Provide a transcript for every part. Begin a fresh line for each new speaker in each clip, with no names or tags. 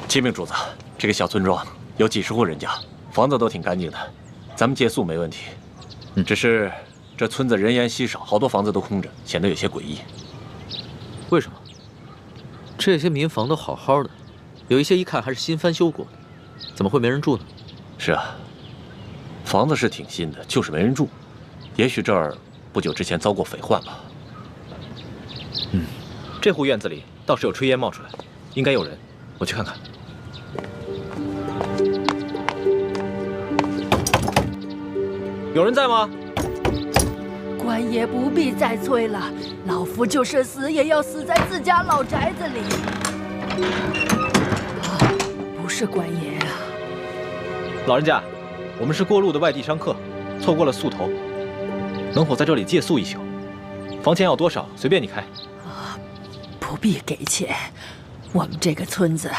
启禀主子，这个小村庄有几十户人家，房子都挺干净的，咱们借宿没问题。只是这村子人烟稀少，好多房子都空着，显得有些诡异。
为什么？这些民房都好好的，有一些一看还是新翻修过的，怎么会没人住呢？
是啊，房子是挺新的，就是没人住。也许这儿不久之前遭过匪患吧。
这户院子里倒是有炊烟冒出来，应该有人，我去看看。有人在吗？
官爷不必再催了，老夫就是死也要死在自家老宅子里。不是官爷啊！
老人家，我们是过路的外地商客，错过了宿头，能否在这里借宿一宿？房钱要多少，随便你开。
不必给钱，我们这个村子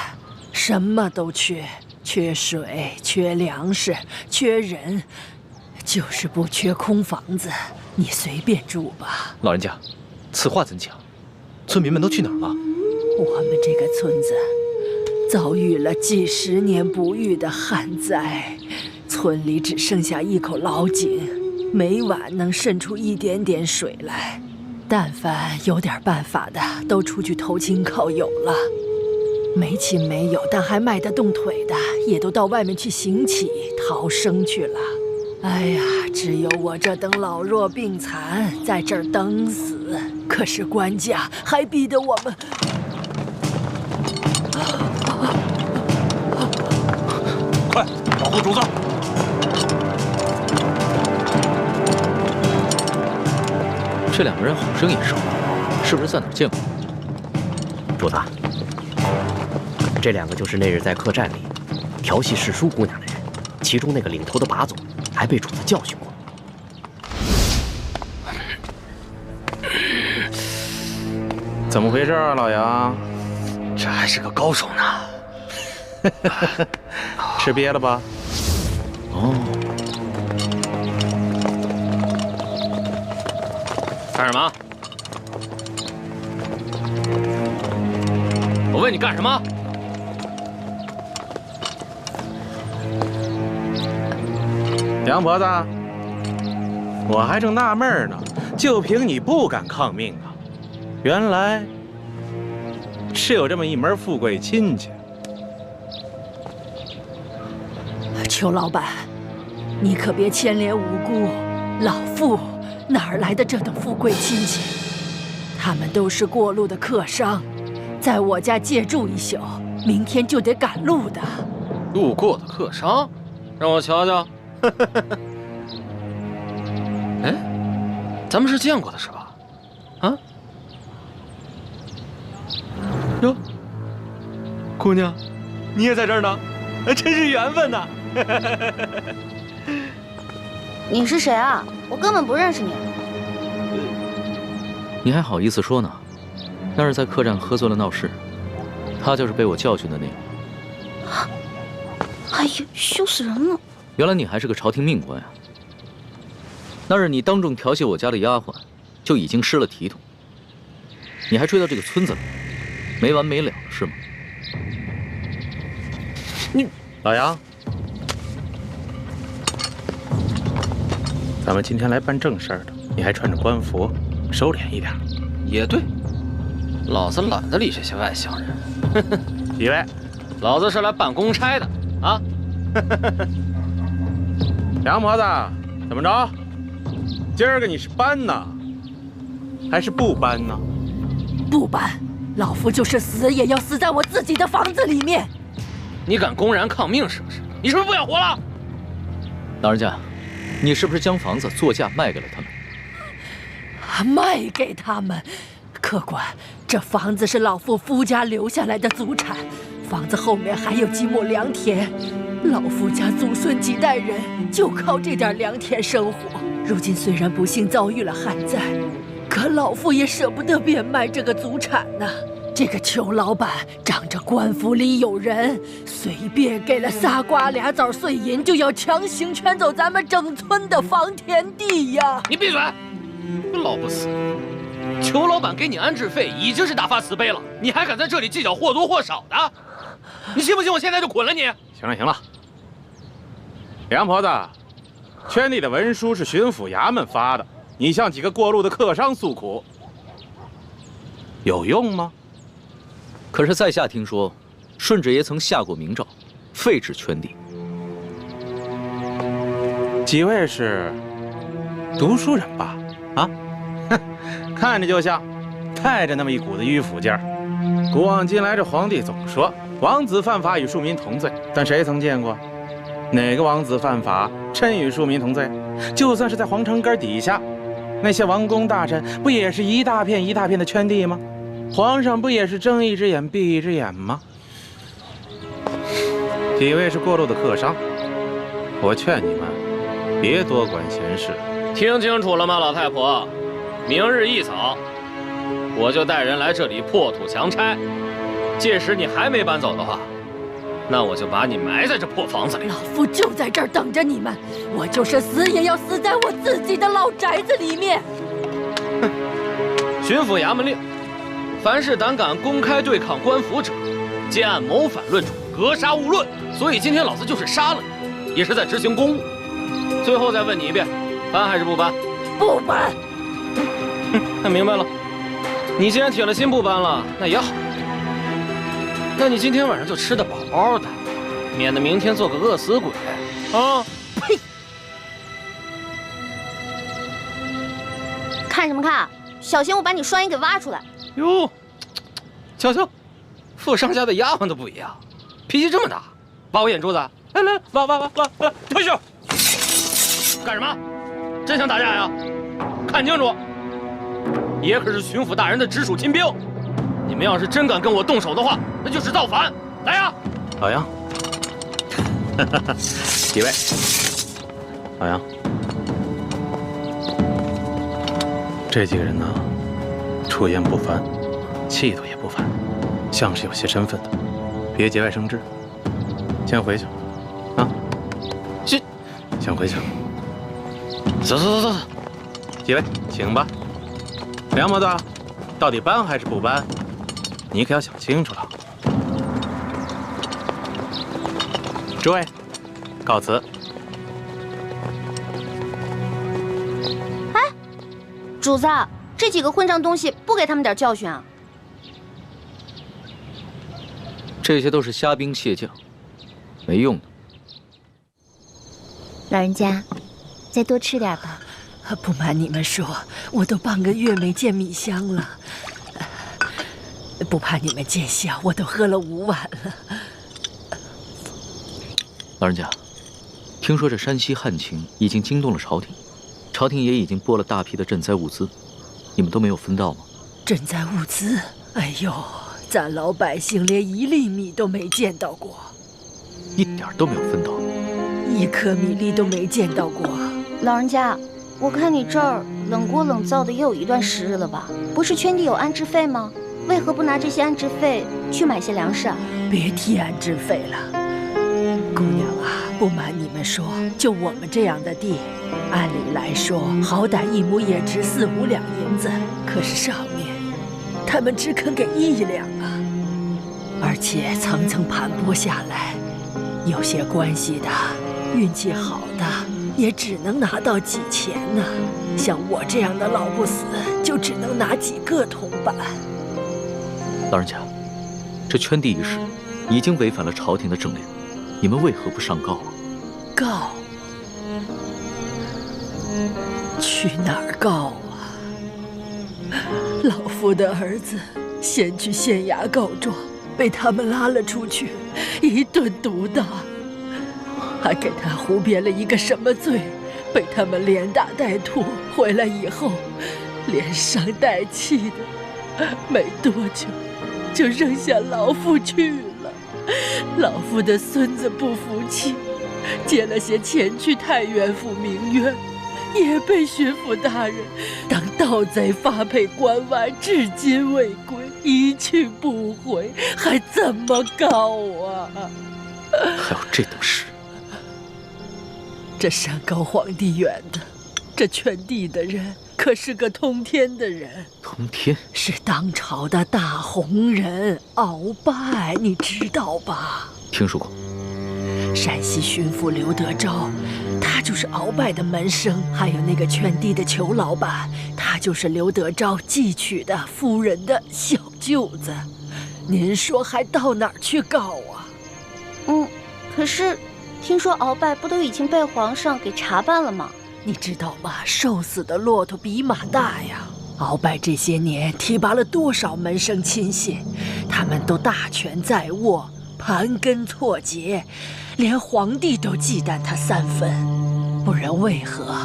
什么都缺，缺水，缺粮食，缺人，就是不缺空房子。你随便住吧。
老人家，此话怎讲？村民们都去哪儿了？
我们这个村子遭遇了几十年不遇的旱灾，村里只剩下一口老井，每晚能渗出一点点水来。但凡有点办法的，都出去投亲靠友了；没亲没友但还迈得动腿的，也都到外面去行乞逃生去了。哎呀，只有我这等老弱病残在这儿等死。可是官家还逼得我们……
快，保护主子！
这两个人好生眼熟，是不是在哪儿见过？
主子，这两个就是那日在客栈里调戏世淑姑娘的人，其中那个领头的把总还被主子教训过。
怎么回事啊，老杨？
这还是个高手呢。
吃瘪了吧？
哦，
干什么？我问你干什么？
杨婆子，我还正纳闷呢，就凭你不敢抗命啊？原来是有这么一门富贵亲戚。
裘老板，你可别牵连无辜，老夫哪儿来的这等富贵亲戚？他们都是过路的客商，在我家借住一宿，明天就得赶路的。
路过的客商，让我瞧瞧。哎，咱们是见过的是吧？啊？哟，姑娘，你也在这儿呢，真是缘分呐！
你是谁啊？我根本不认识你。
你还好意思说呢？那是在客栈喝醉了闹事，他就是被我教训的那个。
哎呀，羞死人了！
原来你还是个朝廷命官呀！那日你当众调戏我家的丫鬟，就已经失了体统，你还追到这个村子来，没完没了是吗？
你老杨，咱们今天来办正事儿的，你还穿着官服，收敛一点。
也对，老子懒得理这些外乡人。
几位，
老子是来办公差的啊！
杨婆子，怎么着？今儿个你是搬呢，还是不搬呢？
不搬，老夫就是死也要死在我自己的房子里面。
你敢公然抗命是不是？你是不是不想活了？
老人家，你是不是将房子作价卖给了他们？
卖给他们？客官，这房子是老夫夫家留下来的祖产，房子后面还有几亩良田，老夫家祖孙几代人就靠这点良田生活。如今虽然不幸遭遇了旱灾，可老夫也舍不得变卖这个祖产呐。这个裘老板仗着官府里有人，随便给了仨瓜俩枣碎银，就要强行圈走咱们整村的房田地呀！
你闭嘴！老不死，
裘老板给你安置费已经是大发慈悲了，你还敢在这里计较或多或少的？你信不信我现在就捆了你？
行了行了，梁婆子，圈地的文书是巡抚衙门发的，你向几个过路的客商诉苦，有用吗？
可是在下听说，顺治爷曾下过明诏，废止圈地。
几位是读书人吧？啊，哼，看着就像，带着那么一股子迂腐劲儿。古往今来，这皇帝总说王子犯法与庶民同罪，但谁曾见过哪个王子犯法真与庶民同罪？就算是在皇城根底下，那些王公大臣不也是一大片一大片的圈地吗？皇上不也是睁一只眼闭一只眼吗？几位是过路的客商，我劝你们别多管闲事。
听清楚了吗，老太婆？明日一早，我就带人来这里破土强拆。届时你还没搬走的话，那我就把你埋在这破房子里。
老夫就在这儿等着你们，我就是死也要死在我自己的老宅子里面。
哼！巡抚衙门令，凡是胆敢公开对抗官府者，皆按谋反论处，格杀勿论。所以今天老子就是杀了你，也是在执行公务。最后再问你一遍，搬还是不搬？
不搬。
那明白了。你既然铁了心不搬了，那也好。那你今天晚上就吃得饱饱的，免得明天做个饿死鬼啊！
呸！
看什么看？小心我把你双眼给挖出来！
哟，瞧瞧，富商家的丫鬟都不一样，脾气这么大，挖我眼珠子？来来，挖，退下！干什么？真想打架呀？看清楚，爷可是巡抚大人的直属亲兵，你们要是真敢跟我动手的话，那就是造反！来呀！
老杨，几位，老杨，这几个人呢，出言不凡，气度也不凡，像是有些身份的，别节外生枝。先回去，啊，先回去。走，几位请吧。梁婆子，到底搬还是不搬？你可要想清楚了。诸位，告辞。
哎，主子，这几个混账东西不给他们点教训啊？
这些都是虾兵蟹将，没用的。
老人家，再多吃点吧。
不瞒你们说，我都半个月没见米香了。不怕你们见笑，我都喝了5碗了。
老人家，听说这山西旱情已经惊动了朝廷，朝廷也已经拨了大批的赈灾物资，你们都没有分到吗？
赈灾物资？哎呦，咱老百姓连1粒米都没见到过，
一点都没有分到
，1颗米粒都没见到过。
老人家，我看你这儿冷锅冷灶的也有一段时日了吧？不是圈地有安置费吗？为何不拿这些安置费去买些粮食啊？
别提安置费了，姑娘啊，不瞒你们说，就我们这样的地，按理来说，好歹1亩也值4、5两银子，可是上面他们只肯给1两啊，而且层层盘剥下来，有些关系的、运气好的，也只能拿到几钱呢。像我这样的老不死，就只能拿几个铜板。
老人家，这圈地一事已经违反了朝廷的政令，你们为何不上告啊？
告？去哪儿告啊？老夫的儿子先去县衙告状，被他们拉了出去，一顿毒打，还给他胡编了一个什么罪，被他们连打带吐。回来以后，连伤带气的，没多久就扔下老夫去了。老夫的孙子不服气，借了些钱去太原府鸣冤，也被巡抚大人当盗贼发配关外，至今未归，一去不回，还怎么告啊？
还有这等事！
这山高皇帝远的，这圈地的人可是个通天的人，
通天
是当朝的大红人鳌拜，你知道吧？
听说过。
山西巡抚刘德昭，他就是鳌拜的门生，还有那个圈地的裘老板，他就是刘德昭寄娶的夫人的小舅子。您说还到哪儿去告啊？
可是听说鳌拜不都已经被皇上给查办了吗？
你知道吗？瘦死的骆驼比马大呀！鳌拜这些年提拔了多少门生亲信，他们都大权在握，盘根错节，连皇帝都忌惮他3分。不然为何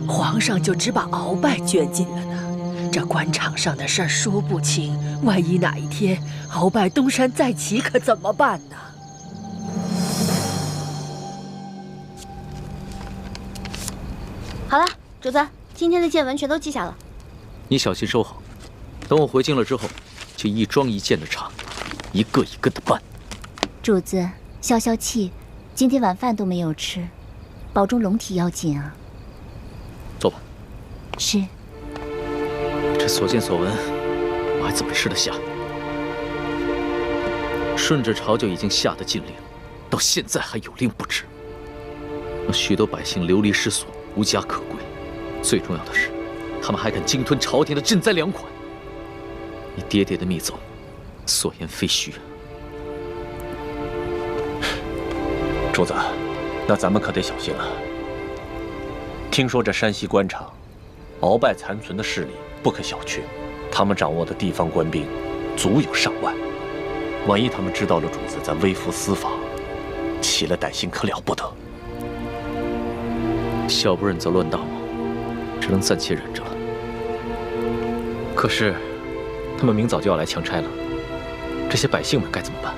皇上就只把鳌拜卷进了呢？这官场上的事儿说不清，万一哪一天鳌拜东山再起，可怎么办呢？
好了，主子，今天的见闻全都记下了。
你小心收好，等我回京了之后，就一桩一件的查，一个一个的办。
主子，消消气，今天晚饭都没有吃，保重龙体要紧啊。
坐吧。
是。
这所见所闻，我还怎么吃得下？顺着朝就已经下的禁令，到现在还有令不止，让许多百姓流离失所，无家可归。最重要的是，他们还敢鲸吞朝廷的赈灾粮款。你爹爹的密奏，所言非虚啊。
主子，那咱们可得小心了。听说这山西官场，鳌拜残存的势力不可小觑，他们掌握的地方官兵足有上万。万一他们知道了主子在微服私访，起了歹心，可了不得。
小不忍则乱大谋，只能暂且忍着了。
可是，他们明早就要来强拆了，这些百姓们该怎么办？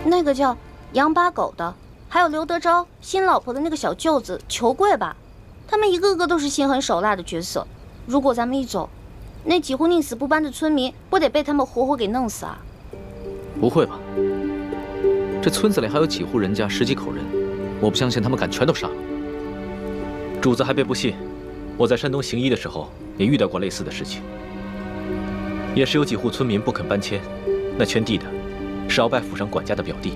那个叫杨八狗的，还有刘德昭新老婆的那个小舅子裘贵吧，他们一个个都是心狠手辣的角色。如果咱们一走，那几户宁死不搬的村民不得被他们活活给弄死啊？
不会吧？这村子里还有几户人家，10几口人，我不相信他们敢全都杀了。
主子还别不信，我在山东行医的时候也遇到过类似的事情，也是有几户村民不肯搬迁，那圈地的是鳌拜府上管家的表弟，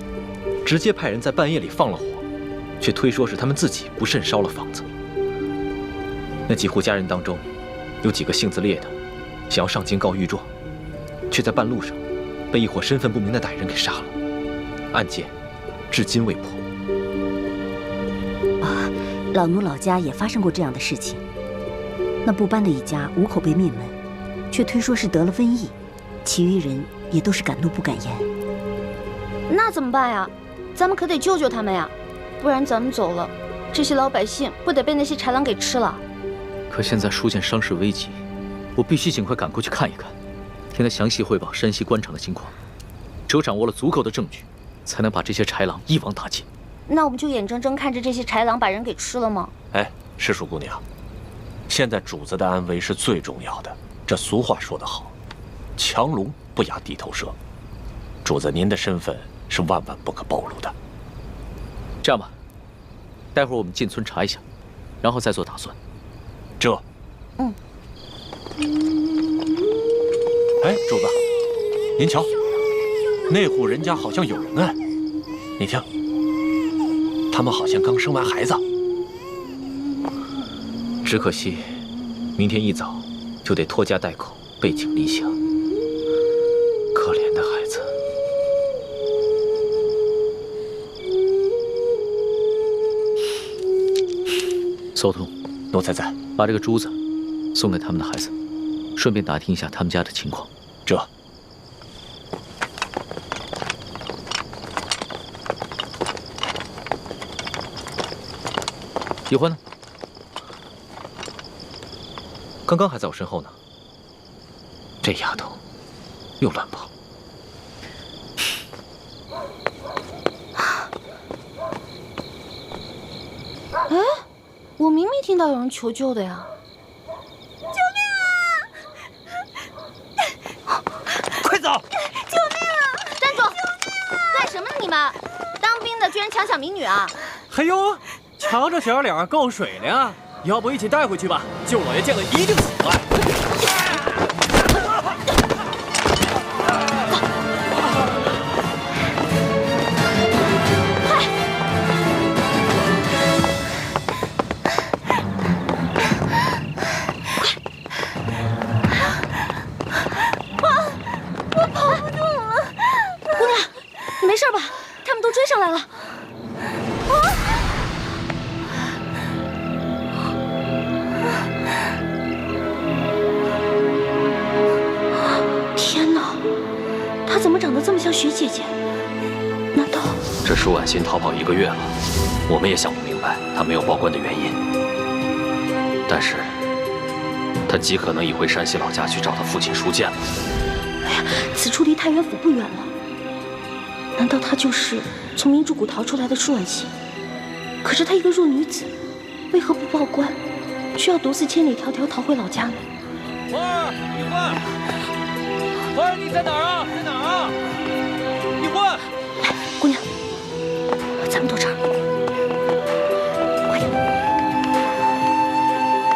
直接派人在半夜里放了火，却推说是他们自己不慎烧了房子。那几户家人当中，有几个性子烈的，想要上京告御状，却在半路上被一伙身份不明的歹人给杀了，案件至今未破。
啊，老奴老家也发生过这样的事情。那不搬的一家5口被灭门，却推说是得了瘟疫，其余人也都是敢怒不敢言。
那怎么办呀？咱们可得救救他们呀，不然咱们走了，这些老百姓不得被那些豺狼给吃了？
可现在书见伤势危急，我必须尽快赶过去看一看，听他详细汇报山西官场的情况。只有掌握了足够的证据，才能把这些豺狼一网打尽。
那我们就眼睁睁看着这些豺狼把人给吃了吗？
哎，诗书姑娘，现在主子的安危是最重要的。这俗话说得好，强龙不压地头蛇。主子您的身份是万万不可暴露的。
这样吧，待会儿我们进村查一下，然后再做打算。
这，哎，主子，您瞧，那户人家好像有人哎，你听，他们好像刚生完孩子。只可惜，明天一早就得拖家带口背井离乡。可怜的孩子。
搜童，
奴才在。
把这个珠子送给他们的孩子，顺便打听一下他们家的情况。
这。
喜欢呢？
刚刚还在我身后呢。这丫头又乱跑。
哎，我明明听到有人求救的呀！
救命啊！
快走！
救命啊！站住！干什么呢你们？当兵的居然强抢民女啊！
哎呦，瞧这小脸够水灵啊！
要不一起带回去吧？舅老爷见了一定喜欢。
我跑不动了。姑娘，你没事吧？他们都追上来了。天哪，她怎么长得这么像徐姐姐？难道
这舒婉欣逃跑1个月了，我们也想不明白她没有报官的原因。但是，她极可能已回山西老家去找她父亲舒剑了。
哎呀，此处离太原府不远了。难道她就是从明珠谷逃出来的舒婉欣？可是她一个弱女子，为何不报官，却要独自千里迢迢逃回老家呢？
花儿，玉欢，花儿，你在哪儿啊？在哪儿啊？玉欢，
来，姑娘，咱们躲这儿，快点，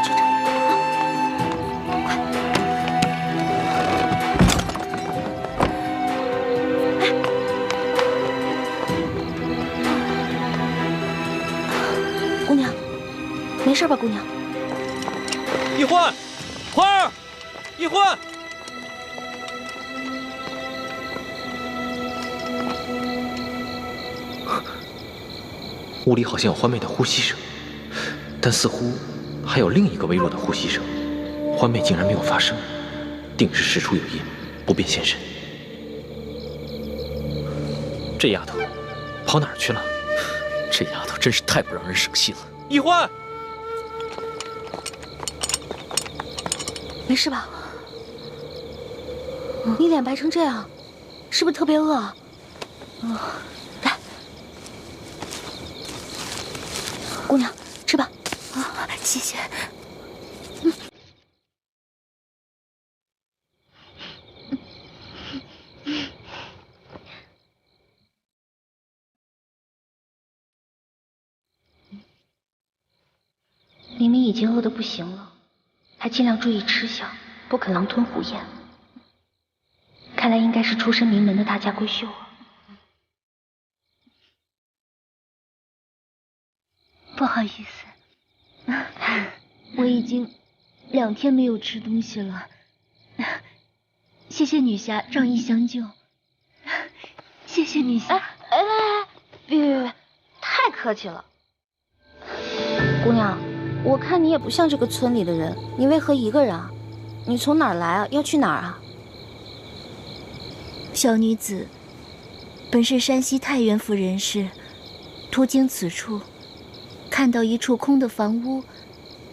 就这儿，快！哎，姑娘，没事吧，姑娘？
玉欢，花儿，玉欢。屋里好像有欢妹的呼吸声，但似乎还有另一个微弱的呼吸声。欢妹竟然没有发声，定是事出有因，不便现身。这丫头跑哪儿去了？
这丫头真是太不让人省心了。
一欢，
没事吧？你脸白成这样，是不是特别饿啊？来，姑娘，吃吧。
啊，谢谢。
明明已经饿得不行了，还尽量注意吃相，不肯狼吞虎咽。看来应该是出身名门的大家闺秀啊。
不好意思，我已经2天没有吃东西了。谢谢女侠仗义相救，谢谢女侠。
别，太客气了。姑娘，我看你也不像这个村里的人，你为何一个人啊？你从哪儿来啊？要去哪儿啊？
小女子本是山西太原府人士，途经此处，看到一处空的房屋，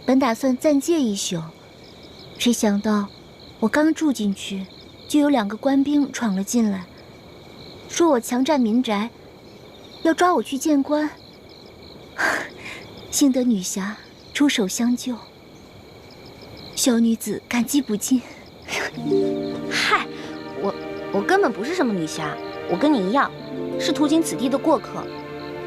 本打算暂借一宿，谁想到我刚住进去，就有2个官兵闯了进来，说我强占民宅，要抓我去见官。幸得女侠出手相救，小女子感激不尽。
嗨，我根本不是什么女侠，我跟你一样，是途经此地的过客。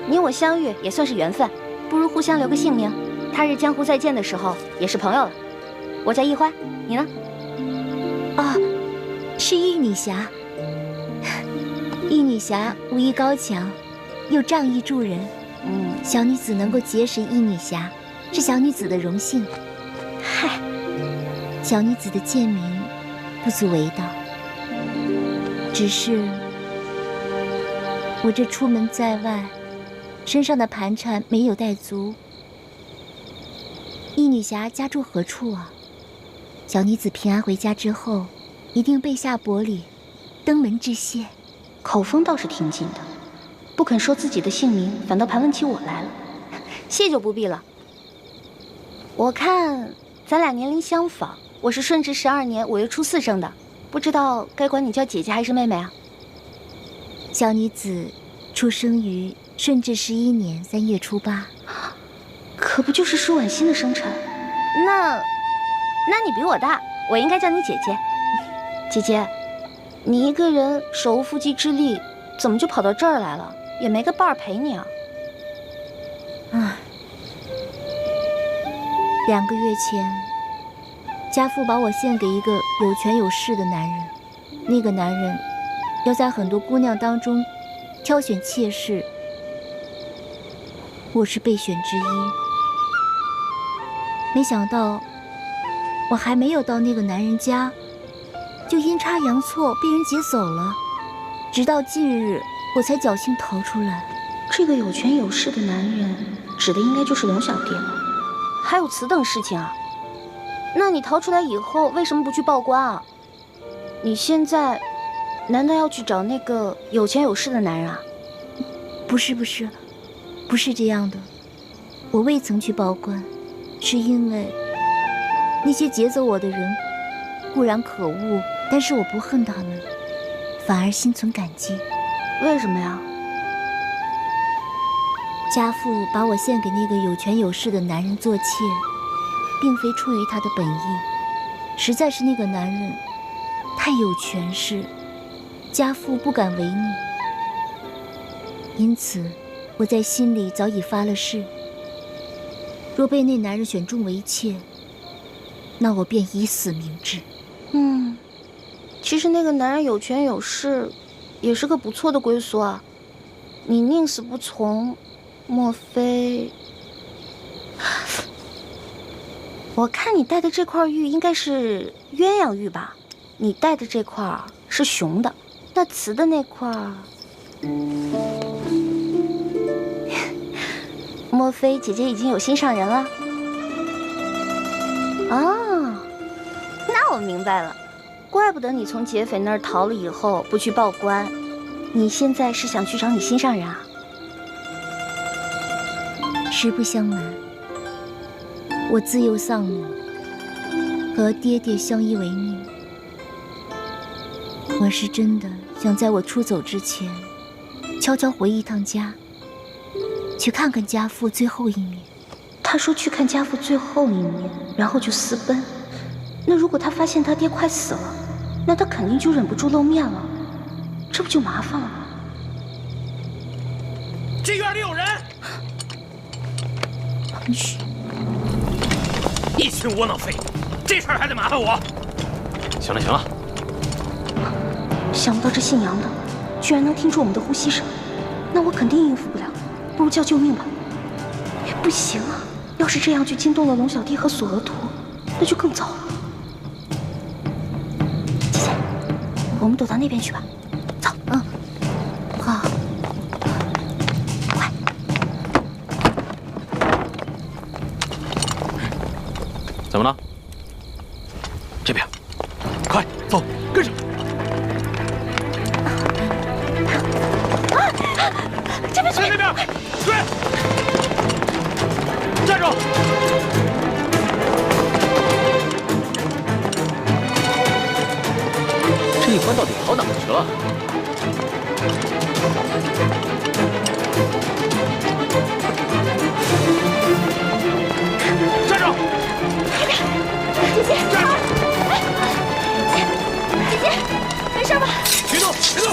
你我相遇也算是缘分，不如互相留个姓名，他日江湖再见的时候也是朋友了。我叫易欢，你呢？
是易女侠。易女侠武艺高强，又仗义助人。小女子能够结识易女侠，是小女子的荣幸。
嗨，
小女子的贱名不足为道，只是我这出门在外，身上的盘缠没有带足。易女侠家住何处啊？小女子平安回家之后，一定备下薄礼，登门致谢。
口风倒是挺紧的，不肯说自己的姓名，反倒盘问起我来了。谢就不必了。我看咱俩年龄相仿，我是顺治12年5月初4生的，不知道该管你叫姐姐还是妹妹啊？
小女子出生于顺治11年3月初8，
可不就是舒婉欣的生辰？那你比我大，我应该叫你姐姐。姐姐，你一个人手无缚鸡之力，怎么就跑到这儿来了？也没个伴儿陪你啊？
2个月前，家父把我献给一个有权有势的男人，那个男人要在很多姑娘当中挑选妾室，我是备选之一。没想到，我还没有到那个男人家，就阴差阳错被人劫走了。直到近日，我才侥幸逃出来。
这个有权有势的男人，指的应该就是龙小弟了。还有此等事情啊？那你逃出来以后，为什么不去报官啊？你现在难道要去找那个有权有势的男人啊？
不是这样的。我未曾去报官，是因为那些劫走我的人固然可恶，但是我不恨他们，反而心存感激。
为什么呀？
家父把我献给那个有权有势的男人做妾，并非出于他的本意，实在是那个男人太有权势，家父不敢违逆。因此，我在心里早已发了誓，若被那男人选中为妾，那我便以死明志。
其实那个男人有权有势，也是个不错的归宿啊。你宁死不从，莫非？我看你戴的这块玉应该是鸳鸯玉吧？你戴的这块是雄的，那雌的那块，莫非姐姐已经有心上人了？啊，那我明白了。怪不得你从劫匪那儿逃了以后不去报官，你现在是想去找你心上人啊？
实不相瞒，我自幼丧母，和爹爹相依为命。我是真的想在我出走之前，悄悄回一趟家，去看看家父最后一面。
他说去看家父最后一面，然后就私奔。那如果他发现他爹快死了，那他肯定就忍不住露面了，这不就麻烦了吗？
这院里有人！
嘘，
一群窝囊废，这事儿还得麻烦我。
行了行了，
想不到这姓杨的居然能听出我们的呼吸声，那我肯定应付不了，不如叫救命吧。不行啊，要是这样就惊动了龙小弟和索额图，那就更糟了。姐姐，我们躲到那边去吧。走。好。快。
怎么了？这边，快走，跟上。
这边，
在那边，追！站住！
这一关到底跑哪去了？
站住！
姐姐，站住！姐姐，没事吧？
别动，别动！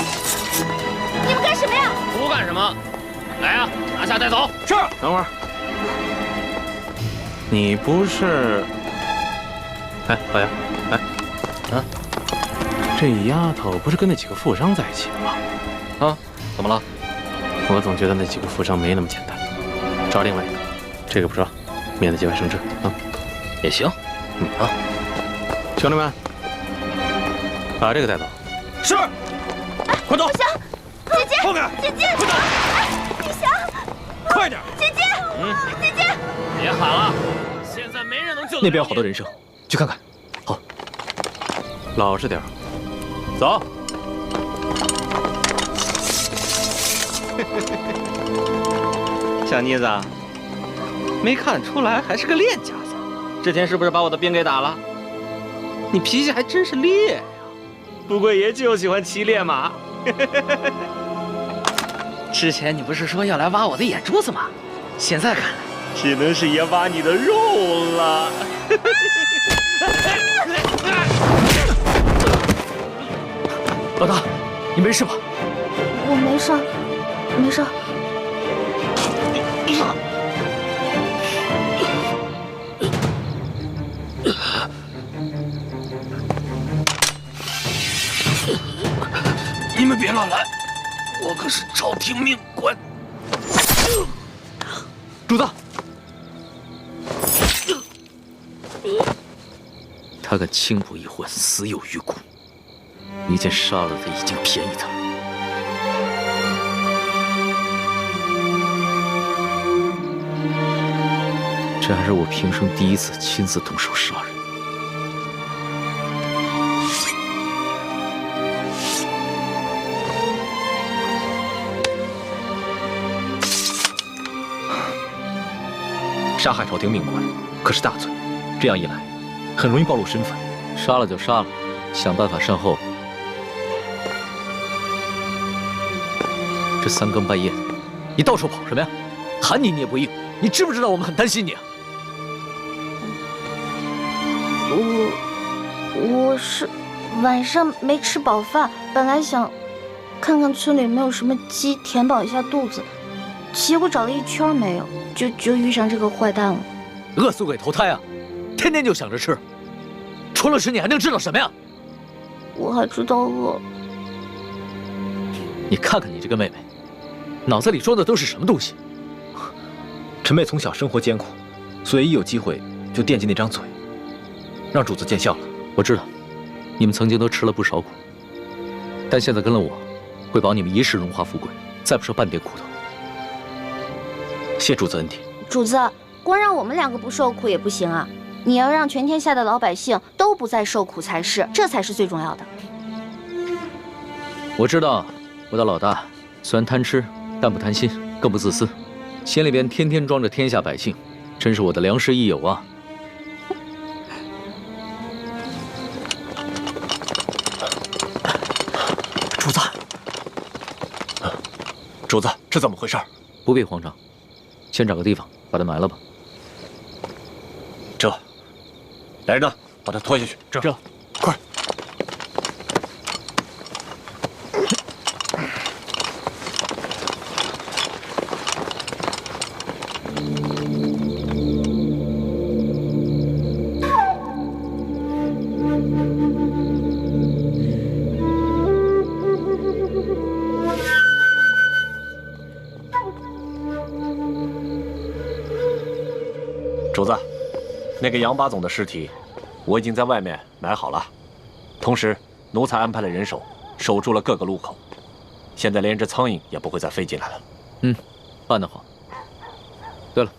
你们干什么呀？
不干什么，来呀，拿下带走。是。
等会儿，你不是？哎，老杨，哎，
啊，
这丫头不是跟那几个富商在一起的吗？
啊，怎么了？
我总觉得那几个富商没那么简单。找另外一个，这个不说，免得节外生枝啊。
也行。
啊，兄弟们，把这个带走。
是。快走！
不行，姐姐，
后面，
姐姐，
快走！
玉祥，
快点！
姐姐，姐姐，
别喊了，现在没人能救得了你。
那边有好多人声，去看看。好，
老实点儿，走。
小妮子，没看出来还是个练家子。之前是不是把我的兵给打了？你脾气还真是烈呀！不过爷就喜欢骑烈马。之前你不是说要来挖我的眼珠子吗？现在看来，只能是爷挖你的肉了。
老大，你没事吧？
我没事，没事。
们别乱来，我可是朝廷命官。
主子，他敢轻薄一环，死有余辜。你见杀了他已经便宜他了。这还是我平生第一次亲自动手杀人。
杀害朝廷命官可是大罪，这样一来，很容易暴露身份。
杀了就杀了，想办法善后。这三更半夜的，你到处跑什么呀？喊你也不应，你知不知道我们很担心你啊？
我是晚上没吃饱饭，本来想看看村里有没有什么鸡，填饱一下肚子，结果找了一圈没有，就遇上这个坏蛋了。
饿死鬼投胎啊！天天就想着吃，除了吃你还能知道什么呀？
我还知道饿。
你看看你这个妹妹，脑子里装的都是什么东西？
陈妹从小生活艰苦，所以一有机会就惦记那张嘴，让主子见笑了。
我知道，你们曾经都吃了不少苦，但现在跟了我，会保你们一世荣华富贵，再不受半点苦头。
谢主子恩典。
主子，光让我们两个不受苦也不行啊，你要让全天下的老百姓都不再受苦才是，这才是最重要的。
我知道，我的老大虽然贪吃，但不贪心，更不自私，心里边天天装着天下百姓，真是我的良师益友啊！
主子，主子，这怎么回事？
不必慌张，先找个地方把他埋了吧。
这，来人呐，把他拖下去。这，快！主子，那个杨八总的尸体，我已经在外面埋好了，同时奴才安排了人手守住了各个路口，现在连只苍蝇也不会再飞进来了。
办得好。对了，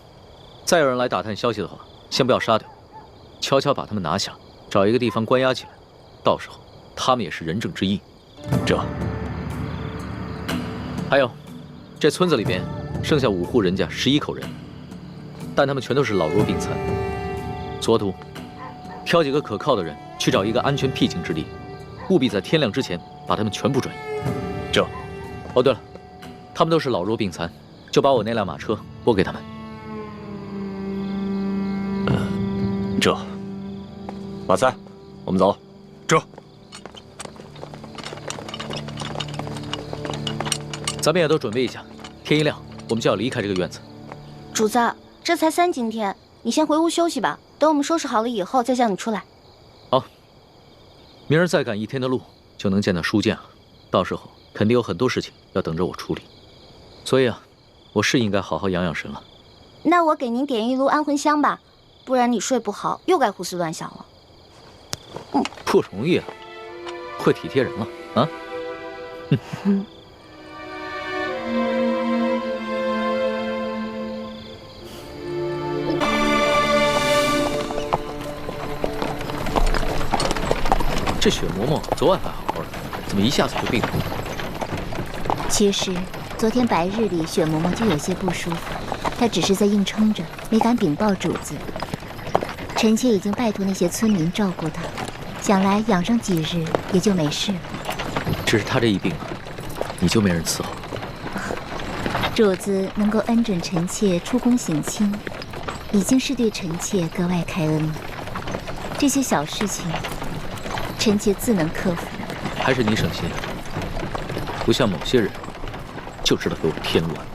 再有人来打探消息的话，先不要杀掉，悄悄把他们拿下，找一个地方关押起来，到时候他们也是人证之一。
这，
还有，这村子里边剩下5户人家11口人，但他们全都是老弱病残。左土，挑几个可靠的人去找一个安全僻静之地，务必在天亮之前把他们全部转移。
这，
哦对了，他们都是老弱病残，就把我那辆马车拨给他们。
这，马三，我们走。
这，
咱们也都准备一下，天一亮我们就要离开这个院子。
主子，这才3更天，你先回屋休息吧，等我们收拾好了以后再叫你出来。
好，明儿再赶1天的路就能见到书剑了，到时候肯定有很多事情要等着我处理，所以啊，我是应该好好养养神了。
那我给您点一炉安魂香吧，不然你睡不好，又该胡思乱想了。
不容易啊，会体贴人了啊。这雪嬷嬷昨晚还好好的，怎么一下子就病了？
其实昨天白日里，雪嬷嬷就有些不舒服，她只是在硬撑着，没敢禀报主子。臣妾已经拜托那些村民照顾她，想来养上几日也就没事了。
只是她这一病啊，你就没人伺候。
主子能够恩准臣妾出宫省亲，已经是对臣妾格外开恩了。这些小事情，臣妾自能克服。
还是你省心，不像某些人，就知道给我添乱。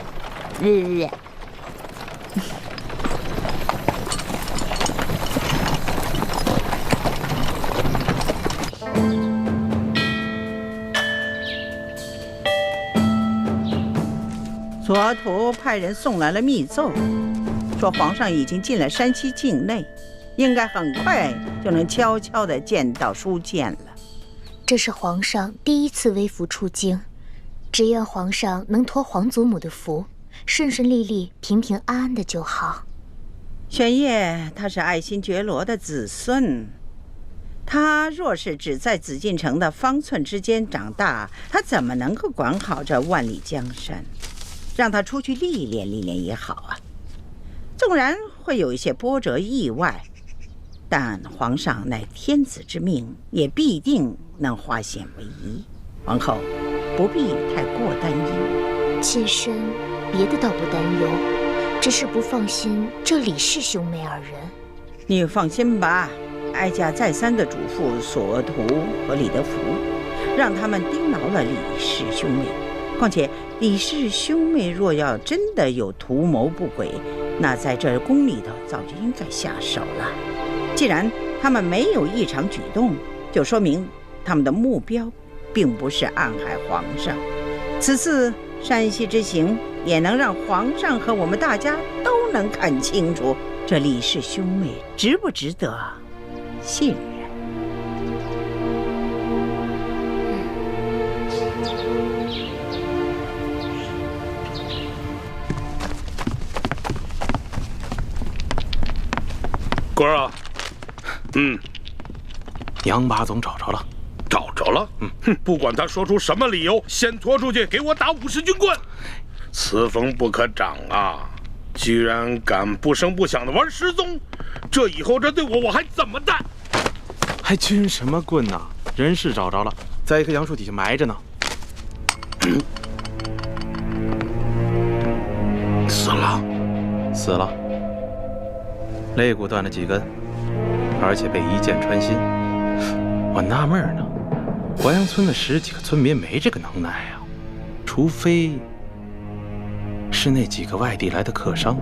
左图派人送来了密奏，说皇上已经进了山西境内，应该很快就能悄悄地见到书剑了。
这是皇上第一次微服出京，只愿皇上能托皇祖母的福，顺顺利利、平平安安的就好。
玄烨他是爱新觉罗的子孙，他若是只在紫禁城的方寸之间长大，他怎么能够管好这万里江山？让他出去历练历练也好啊。纵然会有一些波折意外，但皇上乃天子之命，也必定能化险为夷。皇后不必太过担忧。
妾身别的倒不担忧，只是不放心这李氏兄妹二人。
你放心吧，哀家再三的嘱咐索图和李德福，让他们盯牢了李氏兄妹。况且李氏兄妹若要真的有图谋不轨，那在这宫里头早就应该下手了。既然他们没有异常举动，就说明他们的目标并不是暗害皇上。此次山西之行也能让皇上和我们大家都能看清楚，这李氏兄妹值不值得信任。
官儿啊，杨八总找着了，
找着了。不管他说出什么理由，先拖出去给我打50军棍。此风不可长啊！居然敢不声不响的玩失踪，这以后这对我还怎么办？
还军什么棍呢？人是找着了，在一棵杨树底下埋着呢。
死了，
死了。肋骨断了几根，而且被一箭穿心。我纳闷呢，淮阳村的10几个村民没这个能耐啊，除非是那几个外地来的客商，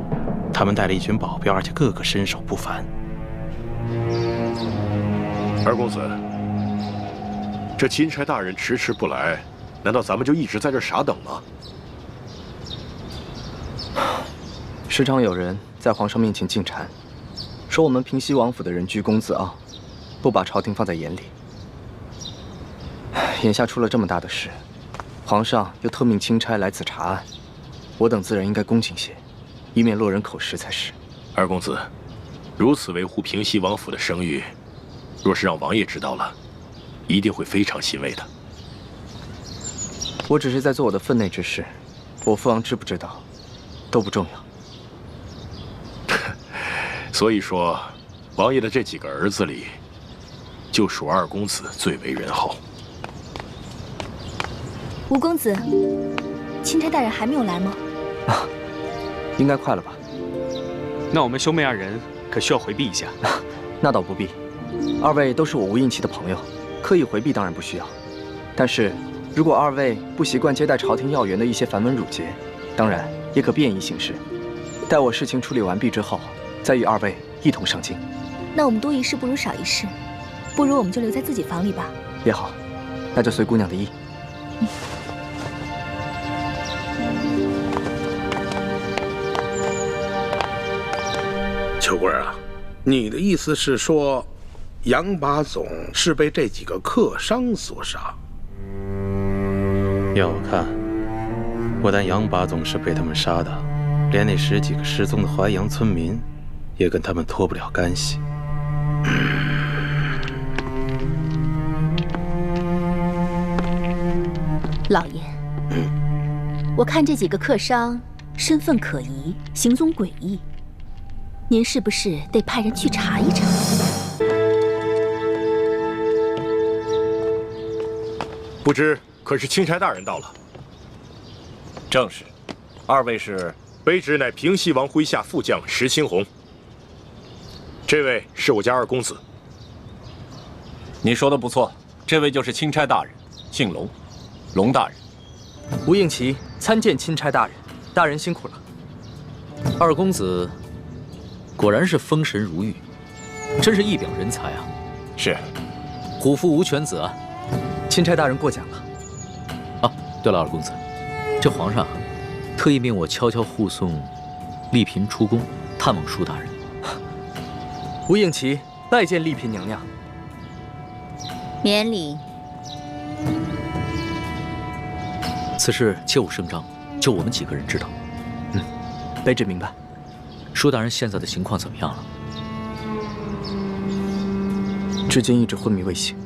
他们带了一群保镖，而且个个身手不凡。
二公子，这钦差大人迟迟不来，难道咱们就一直在这傻等吗？
时常有人在皇上面前进谗，说我们平西王府的人居公自傲，不把朝廷放在眼里。眼下出了这么大的事，皇上又特命钦差来此查案，我等自然应该恭敬些，以免落人口实才是。
二公子，如此维护平西王府的声誉，若是让王爷知道了，一定会非常欣慰的。
我只是在做我的分内之事，我父王知不知道，都不重要。
所以说，王爷的这几个儿子里，就属二公子最为仁厚。
吴公子，钦差大人还没有来吗？
应该快了吧？
那我们兄妹二人可需要回避一下。
那倒不必，二位都是我吴应期的朋友，刻意回避当然不需要。但是如果二位不习惯接待朝廷要员的一些繁文缛节，当然也可便宜行事。待我事情处理完毕之后，再与二位一同上京。
那我们多一事不如少一事，不如我们就留在自己房里吧。
也好，那就随姑娘的意。
秋贵啊，你的意思是说，杨把总是被这几个客商所杀？
要我看，不但杨把总是被他们杀的，连那10几个失踪的淮阳村民，也跟他们脱不了干系。
老爷，我看这几个客商身份可疑，行踪诡异，您是不是得派人去查一查？
不知可是钦差大人到了？
正是，二位是？
卑职乃平西王麾下副将石青红。这位是我家二公子。
你说的不错，这位就是钦差大人，姓龙，龙大人。
吴应期参见钦差大人，大人辛苦了。
二公子果然是风神如玉，真是一表人才啊！
是，
虎父无犬子啊！
钦差大人过奖了。
啊，对了，二公子，这皇上特意命我悄悄护送丽嫔出宫探望舒大人。
吴应奇拜见丽嫔娘娘。
免礼。
此事切勿声张，就我们几个人知道。
卑职明白。
舒大人现在的情况怎么样了？
至今一直昏迷未醒。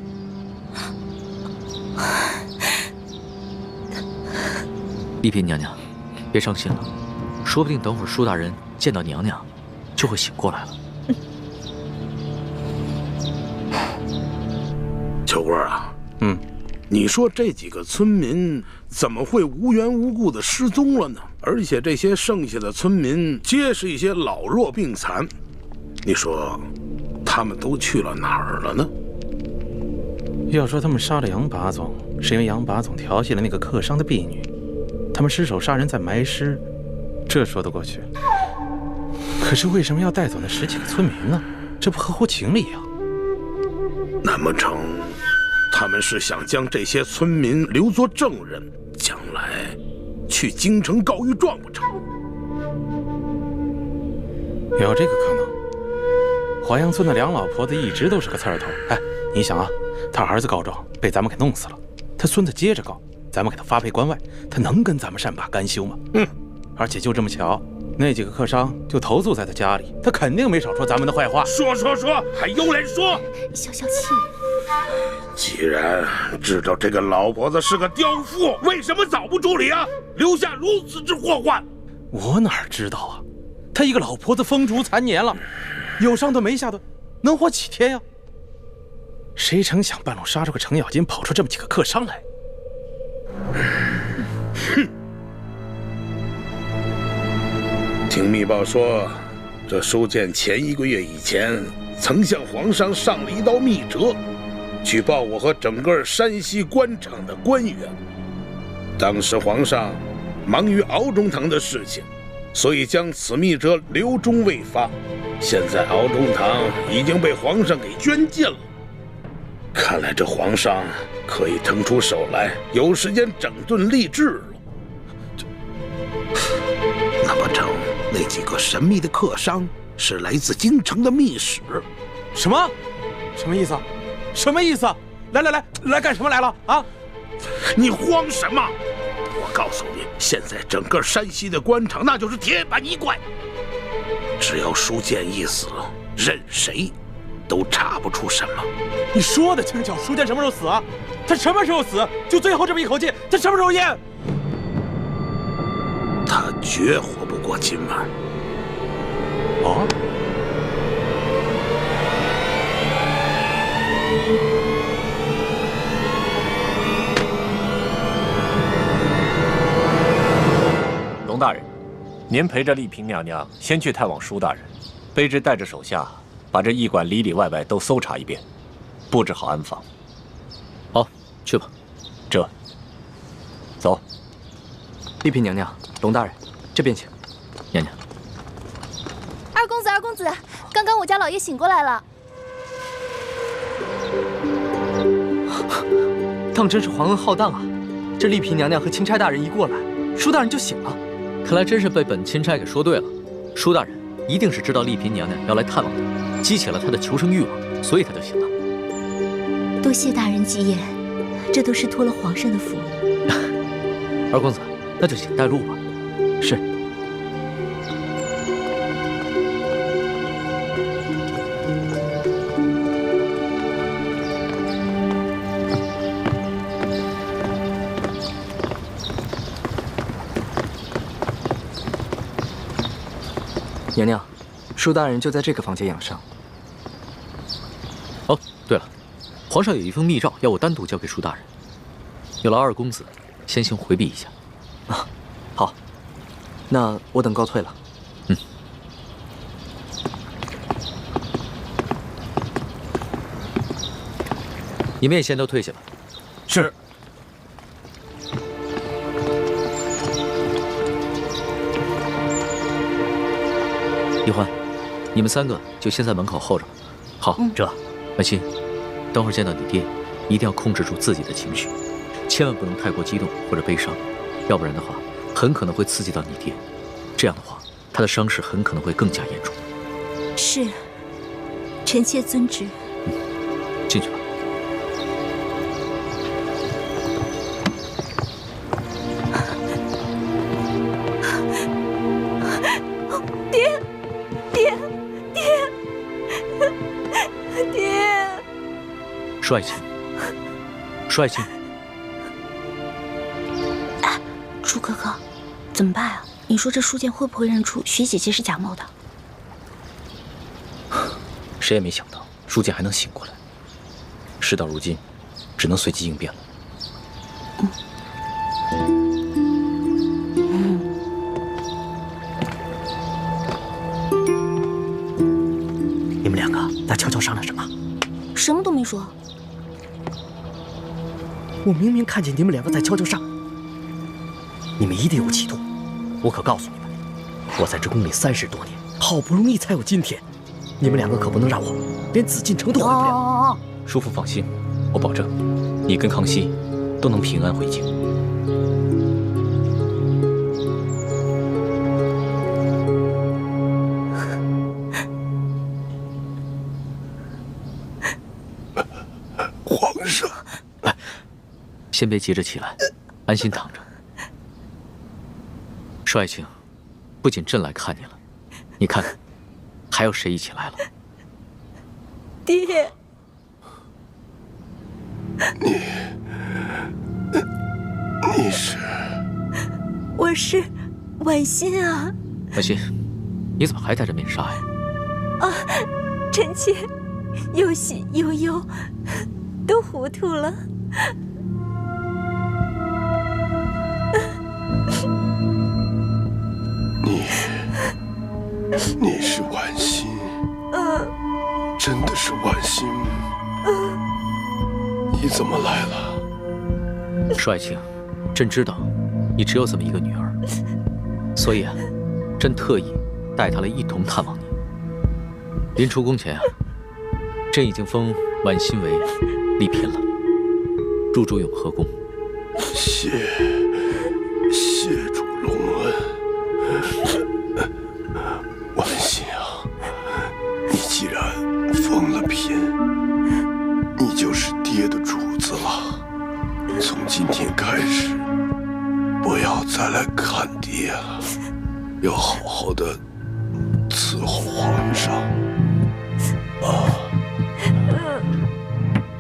丽嫔娘娘，别伤心了，说不定等会儿舒大人见到娘娘，就会醒过来了。
秋官啊，你说这几个村民怎么会无缘无故的失踪了呢？而且这些剩下的村民皆是一些老弱病残，你说他们都去了哪儿了呢？
要说他们杀了杨把总，是因为杨把总调戏了那个客商的婢女，他们失手杀人再埋尸，这说得过去。可是为什么要带走那10几个村民呢？这不合乎情理啊！
难不成他们是想将这些村民留作证人，将来去京城告御状不成？
有这个可能。华阳村的梁老婆子一直都是个刺儿头。哎，你想啊，他儿子告状被咱们给弄死了，他孙子接着告，咱们给他发配关外，他能跟咱们善罢甘休吗？而且就这么巧，那几个客商就投宿在他家里，他肯定没少说咱们的坏话。
说，还有脸说？
消消气。
既然知道这个老婆子是个刁妇，为什么早不处理啊？留下如此之祸患。
我哪知道啊？他一个老婆子风烛残年了，有上顿没下顿，能活几天呀？谁成想半路杀出个程咬金，跑出这么几个客商来。
听密报说，这收件前1个月以前，曾向皇上上了一道密折，举报我和整个山西官场的官员。当时皇上忙于敖中堂的事情，所以将此密折留中未发。现在敖中堂已经被皇上给捐尽了，看来这皇上可以腾出手来，有时间整顿吏治了。难不成那几个神秘的客商是来自京城的密使？
什么？什么意思？什么意思？来干什么来了啊？
你慌什么？我告诉你，现在整个山西的官场那就是铁板一块，只要舒建一死，任谁都查不出什么。
你说的轻巧，舒建什么时候死啊？他什么时候死？就最后这么一口气，他什么时候咽？
他绝活不过今晚。
哦。
龙大人，您陪着丽嫔娘娘先去探望舒大人，卑职带着手下把这驿馆里里外外都搜查一遍，布置好安防。
好，去吧。
这，走。
丽嫔娘娘，龙大人，这边请。
娘娘。
二公子，二公子，刚刚我家老爷醒过来了。
他们真是皇恩浩荡啊！这丽嫔娘娘和钦差大人一过来，舒大人就醒了。
看来真是被本钦差给说对了，舒大人一定是知道丽嫔娘娘要来探望他，激起了他的求生欲望，所以他就醒了。
多谢大人吉言，这都是托了皇上的福。
二公子，那就请带路吧。
是。娘娘，舒大人就在这个房间养伤。
哦，对了，皇上有一封密诏要我单独交给舒大人，有劳二公子先行回避一下。
啊，好，那我等告退了。
你们也先都退下吧。
是。
李欢，你们3个就先在门口候着吧。好，这婉欣，等会儿见到你爹，一定要控制住自己的情绪，千万不能太过激动或者悲伤，要不然的话，很可能会刺激到你爹。这样的话，他的伤势很可能会更加严重。
是，臣妾遵旨。
进去吧。
爹，爹，爹，爹！
帅气，帅气。
朱哥哥，怎么办啊？你说这书剑会不会认出徐姐姐是贾某的？
谁也没想到书剑还能醒过来。事到如今，只能随机应变了。
你们两个在悄悄商量什么？
什么都没说。
我明明看见你们两个在悄悄商。你们一定有企图，我可告诉你们，我在这宫里30多年，好不容易才有今天，你们两个可不能让我连紫禁城都回不了。
叔父放心，我保证，你跟康熙都能平安回京。
皇上，
先别急着起来，安心躺着。邵爱卿，不仅朕来看你了，你看，还有谁一起来了？
爹，
你是？
我是婉心啊。
婉心，你怎么还戴着面纱呀？
啊，臣妾有喜有忧，都糊涂了。
你是婉心？真的是婉心？你怎么来了？
邵爱卿，朕知道你只有这么一个女儿，所以啊，朕特意带她来一同探望你。临出宫前啊，朕已经封婉心为丽嫔了，入主永和宫。
谢主隆恩。婉心啊，你既然封了嫔，你就是爹的主子了。从今天开始，不要再来看爹了，要好好的伺候皇上。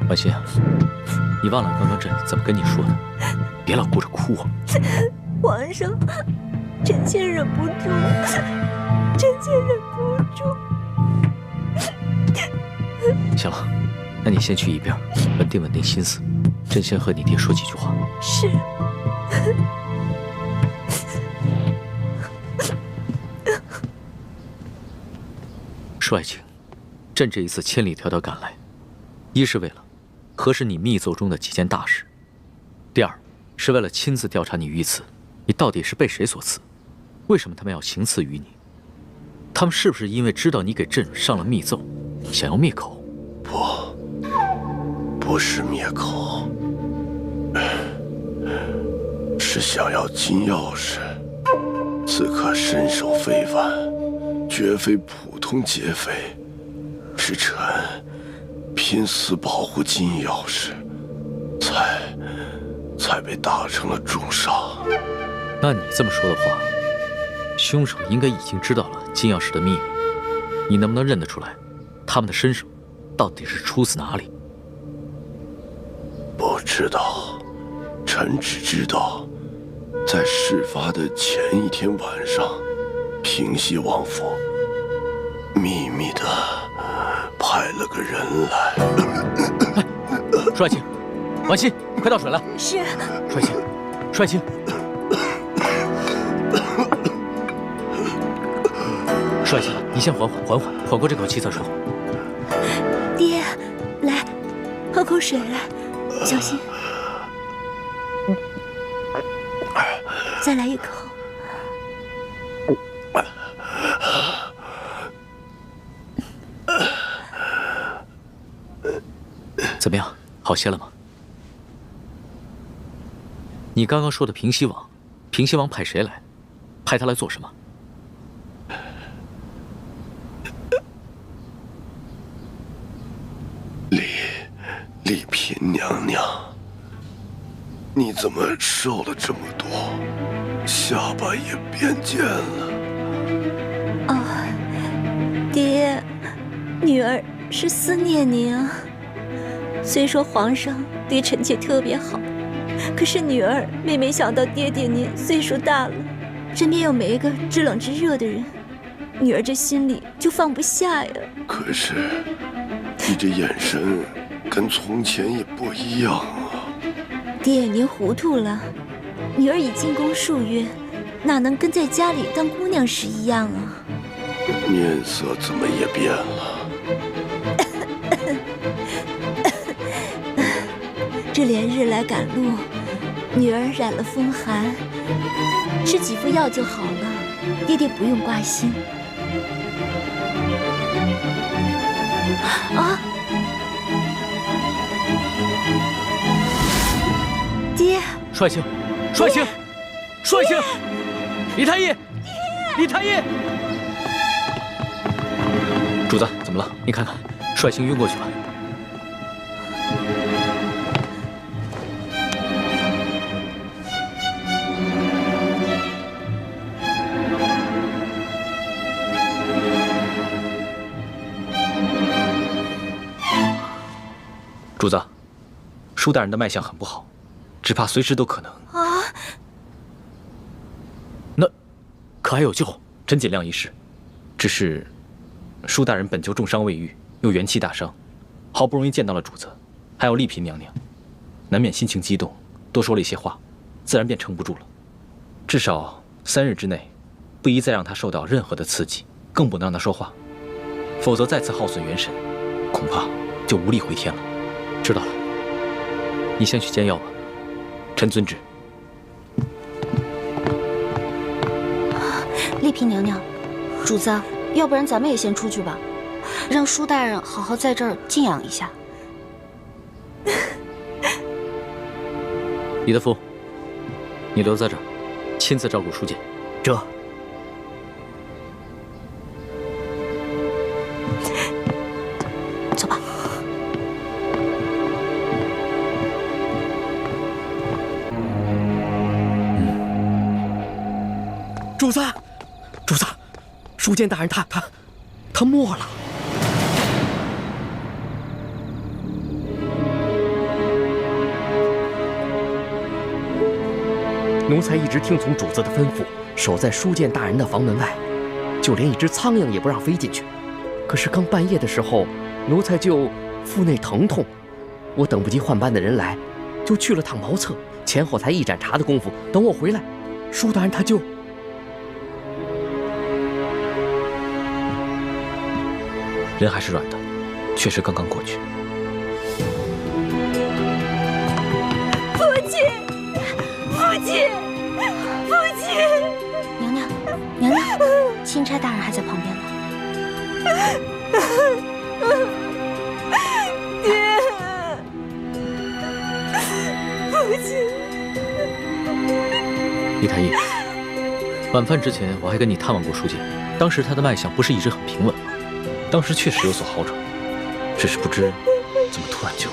婉心啊，你忘了刚刚朕怎么跟你说的？别老顾着哭啊！
皇上，臣妾忍不住，臣妾忍不住。
行了，那你先去一边，稳定稳定心思。朕先和你爹说几句话。
是。
舒爱卿，朕这一次千里迢迢赶来，一是为了核实你密奏中的几件大事，第二是为了亲自调查你御赐，你到底是被谁所赐？为什么他们要行刺于你？他们是不是因为知道你给朕上了密奏，想要灭口？
不是灭口，是想要金钥匙。此刻身手非凡，绝非普通劫匪，是臣拼死保护金钥匙，才被打成了重伤。
那你这么说的话，凶手应该已经知道了金钥匙的秘密。你能不能认得出来，他们的身手到底是出自哪里？
不知道，臣只知道，在事发的前一天晚上，平西王府秘密的派了个人来。
舒爱卿，婉心，快倒水来。
是。
舒爱卿，舒爱卿。舒爱卿，你先缓过这口气再说。
爹，来，喝口水来，小心。再来一口。
怎么样，好些了吗？你刚刚说的平西王，平西王派谁来？派他来做什么？
丽嫔娘娘，你怎么瘦了这么多，下巴也变尖了？
啊，爹，女儿是思念您啊。虽说皇上对臣妾特别好，可是女儿每每想到爹爹您岁数大了，身边又没个知冷知热的人，女儿这心里就放不下呀。
可是你这眼神跟从前也不一样啊。
爹，您糊涂了，女儿已进宫数月，哪能跟在家里当姑娘时一样啊？
面色怎么也变了？
这连日来赶路，女儿染了风寒，吃几副药就好了，爹爹不用挂心。啊！爹，
帅卿，帅卿，帅卿，李太医，李太医，
主子，怎么了？
你看看，帅卿晕过去了。
主子，舒大人的脉象很不好，只怕随时都可能。
啊！
那可还有救？
朕尽量一试。只是，舒大人本就重伤未愈，又元气大伤，好不容易见到了主子，还有丽嫔娘娘，难免心情激动，多说了一些话，自然便撑不住了。至少3日之内，不宜再让他受到任何的刺激，更不能让他说话，否则再次耗损元神，恐怕就无力回天了。
知道了，你先去煎药吧。
臣遵旨。
丽嫔娘娘，主子，要不然咱们也先出去吧，让舒大人好好在这儿静养一下。
李德福，你留在这儿，亲自照顾舒剑。
这。
走吧。
主子，主子，舒剑大人他没了。奴才一直听从主子的吩咐，守在舒剑大人的房门外，就连一只苍蝇也不让飞进去。可是刚半夜的时候，奴才就腹内疼痛，我等不及换班的人来，就去了趟茅厕，前后才一盏茶的功夫。等我回来，舒大人他就……
人还是软的，确实刚刚过去。
父亲，父亲，父亲！
娘娘，娘娘，钦差大人还在旁边呢。
爹，父亲。
李太医，晚饭之前我还跟你探望过舒剑，当时他的脉象不是一直很平稳吗？
当时确实有所好转，只是不知怎么突然就……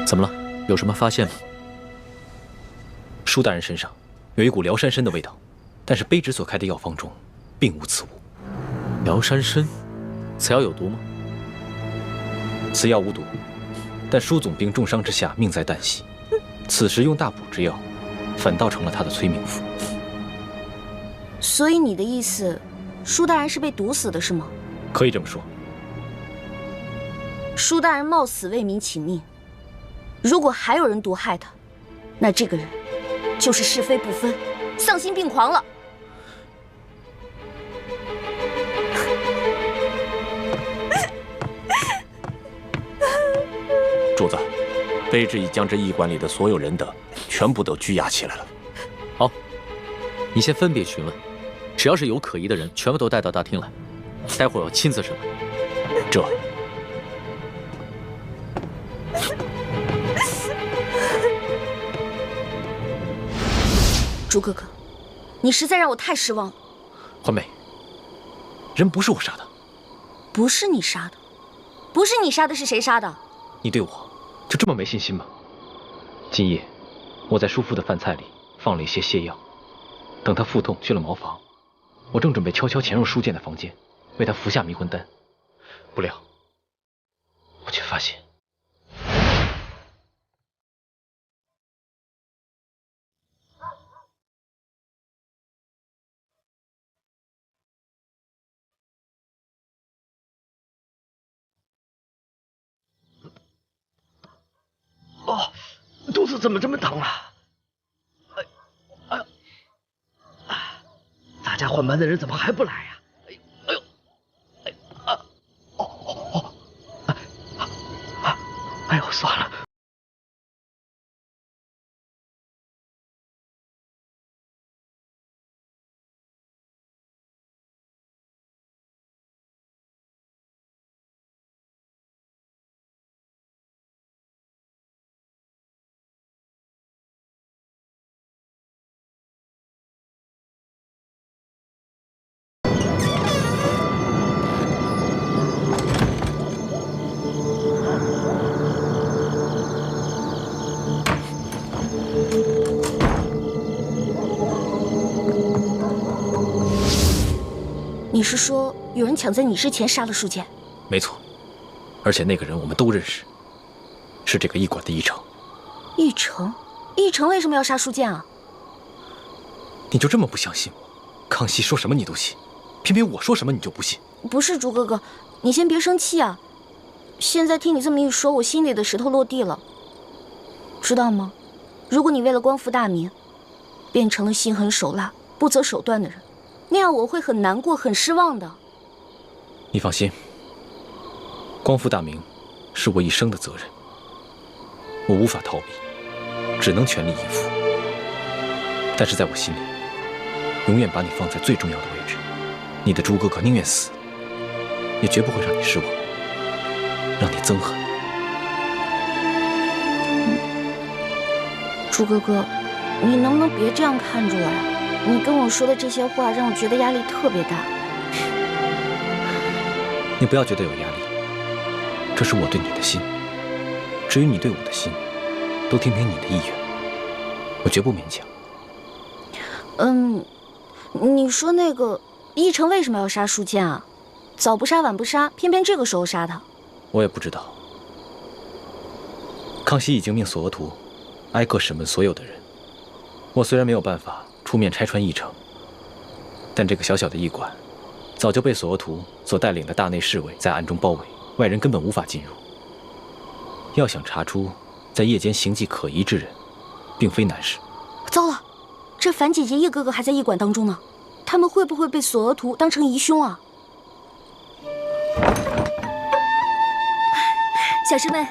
怎么了？有什么发现吗？
舒大人身上有一股辽山参的味道，但是卑职所开的药方中并无此物。
辽山参，此药有毒吗？
此药无毒，但舒总兵重伤之下命在旦夕，此时用大补之药，反倒成了他的催命符。
所以你的意思，舒大人是被毒死的，是吗？
可以这么说。
舒大人冒死为民请命，如果还有人毒害他，那这个人就是是非不分、丧心病狂了。
主子，卑职已将这驿馆里的所有人等全部都拘押起来了。
好，你先分别询问，只要是有可疑的人，全部都带到大厅来。待会儿我亲自审问。这。
朱哥哥，你实在让我太失望了。
欢梅，人不是我杀的。
不是你杀的，不是你杀的，是谁杀的？
你对我就这么没信心吗？今夜我在叔父的饭菜里放了一些泻药，等他腹痛去了茅房，我正准备悄悄潜入书剑的房间，为他服下迷魂丹，不料我却发现。
哦，肚子怎么这么疼啊？咱家换班的人怎么还不来呀？哎呦，算了。
你是说有人抢在你之前杀了书剑？
没错，而且那个人我们都认识，是这个驿馆的驿丞。
驿丞？驿丞为什么要杀书剑啊？
你就这么不相信我？康熙说什么你都信，偏偏我说什么你就不信。
不是朱哥哥，你先别生气啊。现在听你这么一说，我心里的石头落地了。知道吗？如果你为了光复大明，变成了心狠手辣、不择手段的人，那样我会很难过、很失望的。
你放心，光复大明是我一生的责任，我无法逃避，只能全力以赴。但是在我心里，永远把你放在最重要的位置。你的朱哥哥宁愿死，也绝不会让你失望，让你憎恨。
朱哥哥，你能不能别这样看着我呀？你跟我说的这些话让我觉得压力特别大。
你不要觉得有压力，这是我对你的心。至于你对我的心，都听凭你的意愿，我绝不勉强。
你说那个驿丞为什么要杀书剑啊？早不杀晚不杀，偏偏这个时候杀他。
我也不知道。康熙已经命索额图挨个审问所有的人。我虽然没有办法出面拆穿驿丞，但这个小小的驿馆早就被索额图所带领的大内侍卫在暗中包围，外人根本无法进入。要想查出在夜间行迹可疑之人，并非难事。
糟了，这樊姐姐、叶哥哥还在驿馆当中呢，他们会不会被索额图当成疑凶啊？
小师妹，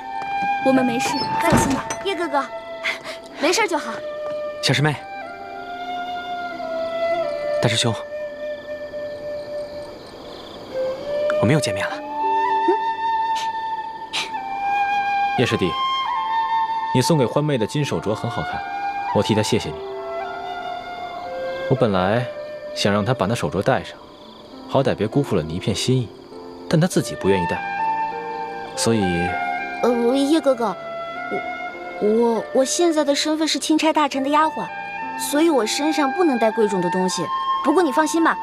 我们没事，放心吧。
叶哥哥，没事就好。
小师妹，大师兄，我们又见面了。
叶师弟，你送给欢妹的金手镯很好看，我替她谢谢你。我本来想让她把那手镯戴上，好歹别辜负了你一片心意，但她自己不愿意戴，所以……
叶哥哥，我现在的身份是钦差大臣的丫鬟，所以我身上不能带贵重的东西。不过你放心吧，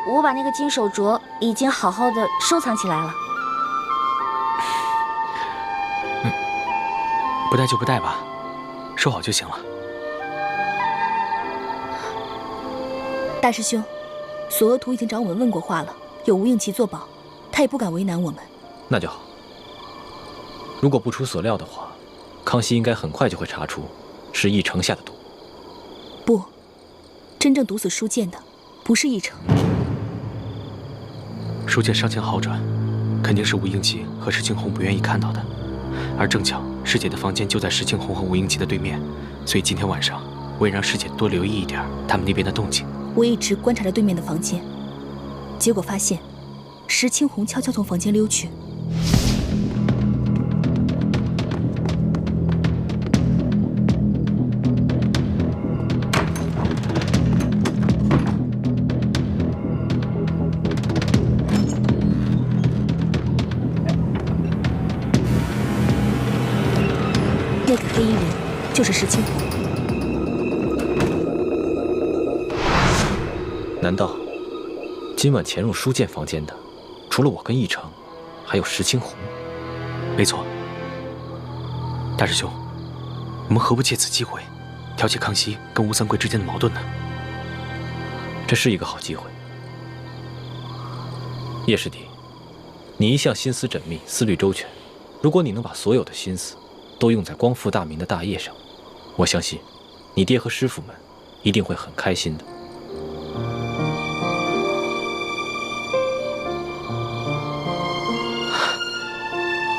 我把那个金手镯已经好好的收藏起来了。
不带就不带吧，收好就行了。
大师兄，索额图已经找我们问过话了，有吴应奇作保，他也不敢为难我们。
那就好。如果不出所料的话，康熙应该很快就会查出是驿丞下的毒。
不，真正毒死书剑的不是驿丞。
书剑伤情好转，肯定是吴应奇和石青红不愿意看到的。而正巧师姐的房间就在石青红和吴应奇的对面，所以今天晚上我也让师姐多留意一点他们那边的动静。
我一直观察着对面的房间，结果发现石青红悄悄从房间溜去。那个黑衣人就是石青红。
难道今晚潜入书剑房间的，除了我跟奕成，还有石青红？
没错。大师兄，我们何不借此机会，调解康熙跟吴三桂之间的矛盾呢？
这是一个好机会。叶师弟，你一向心思缜密，思虑周全。如果你能把所有的心思都用在光复大明的大业上，我相信你爹和师傅们一定会很开心的。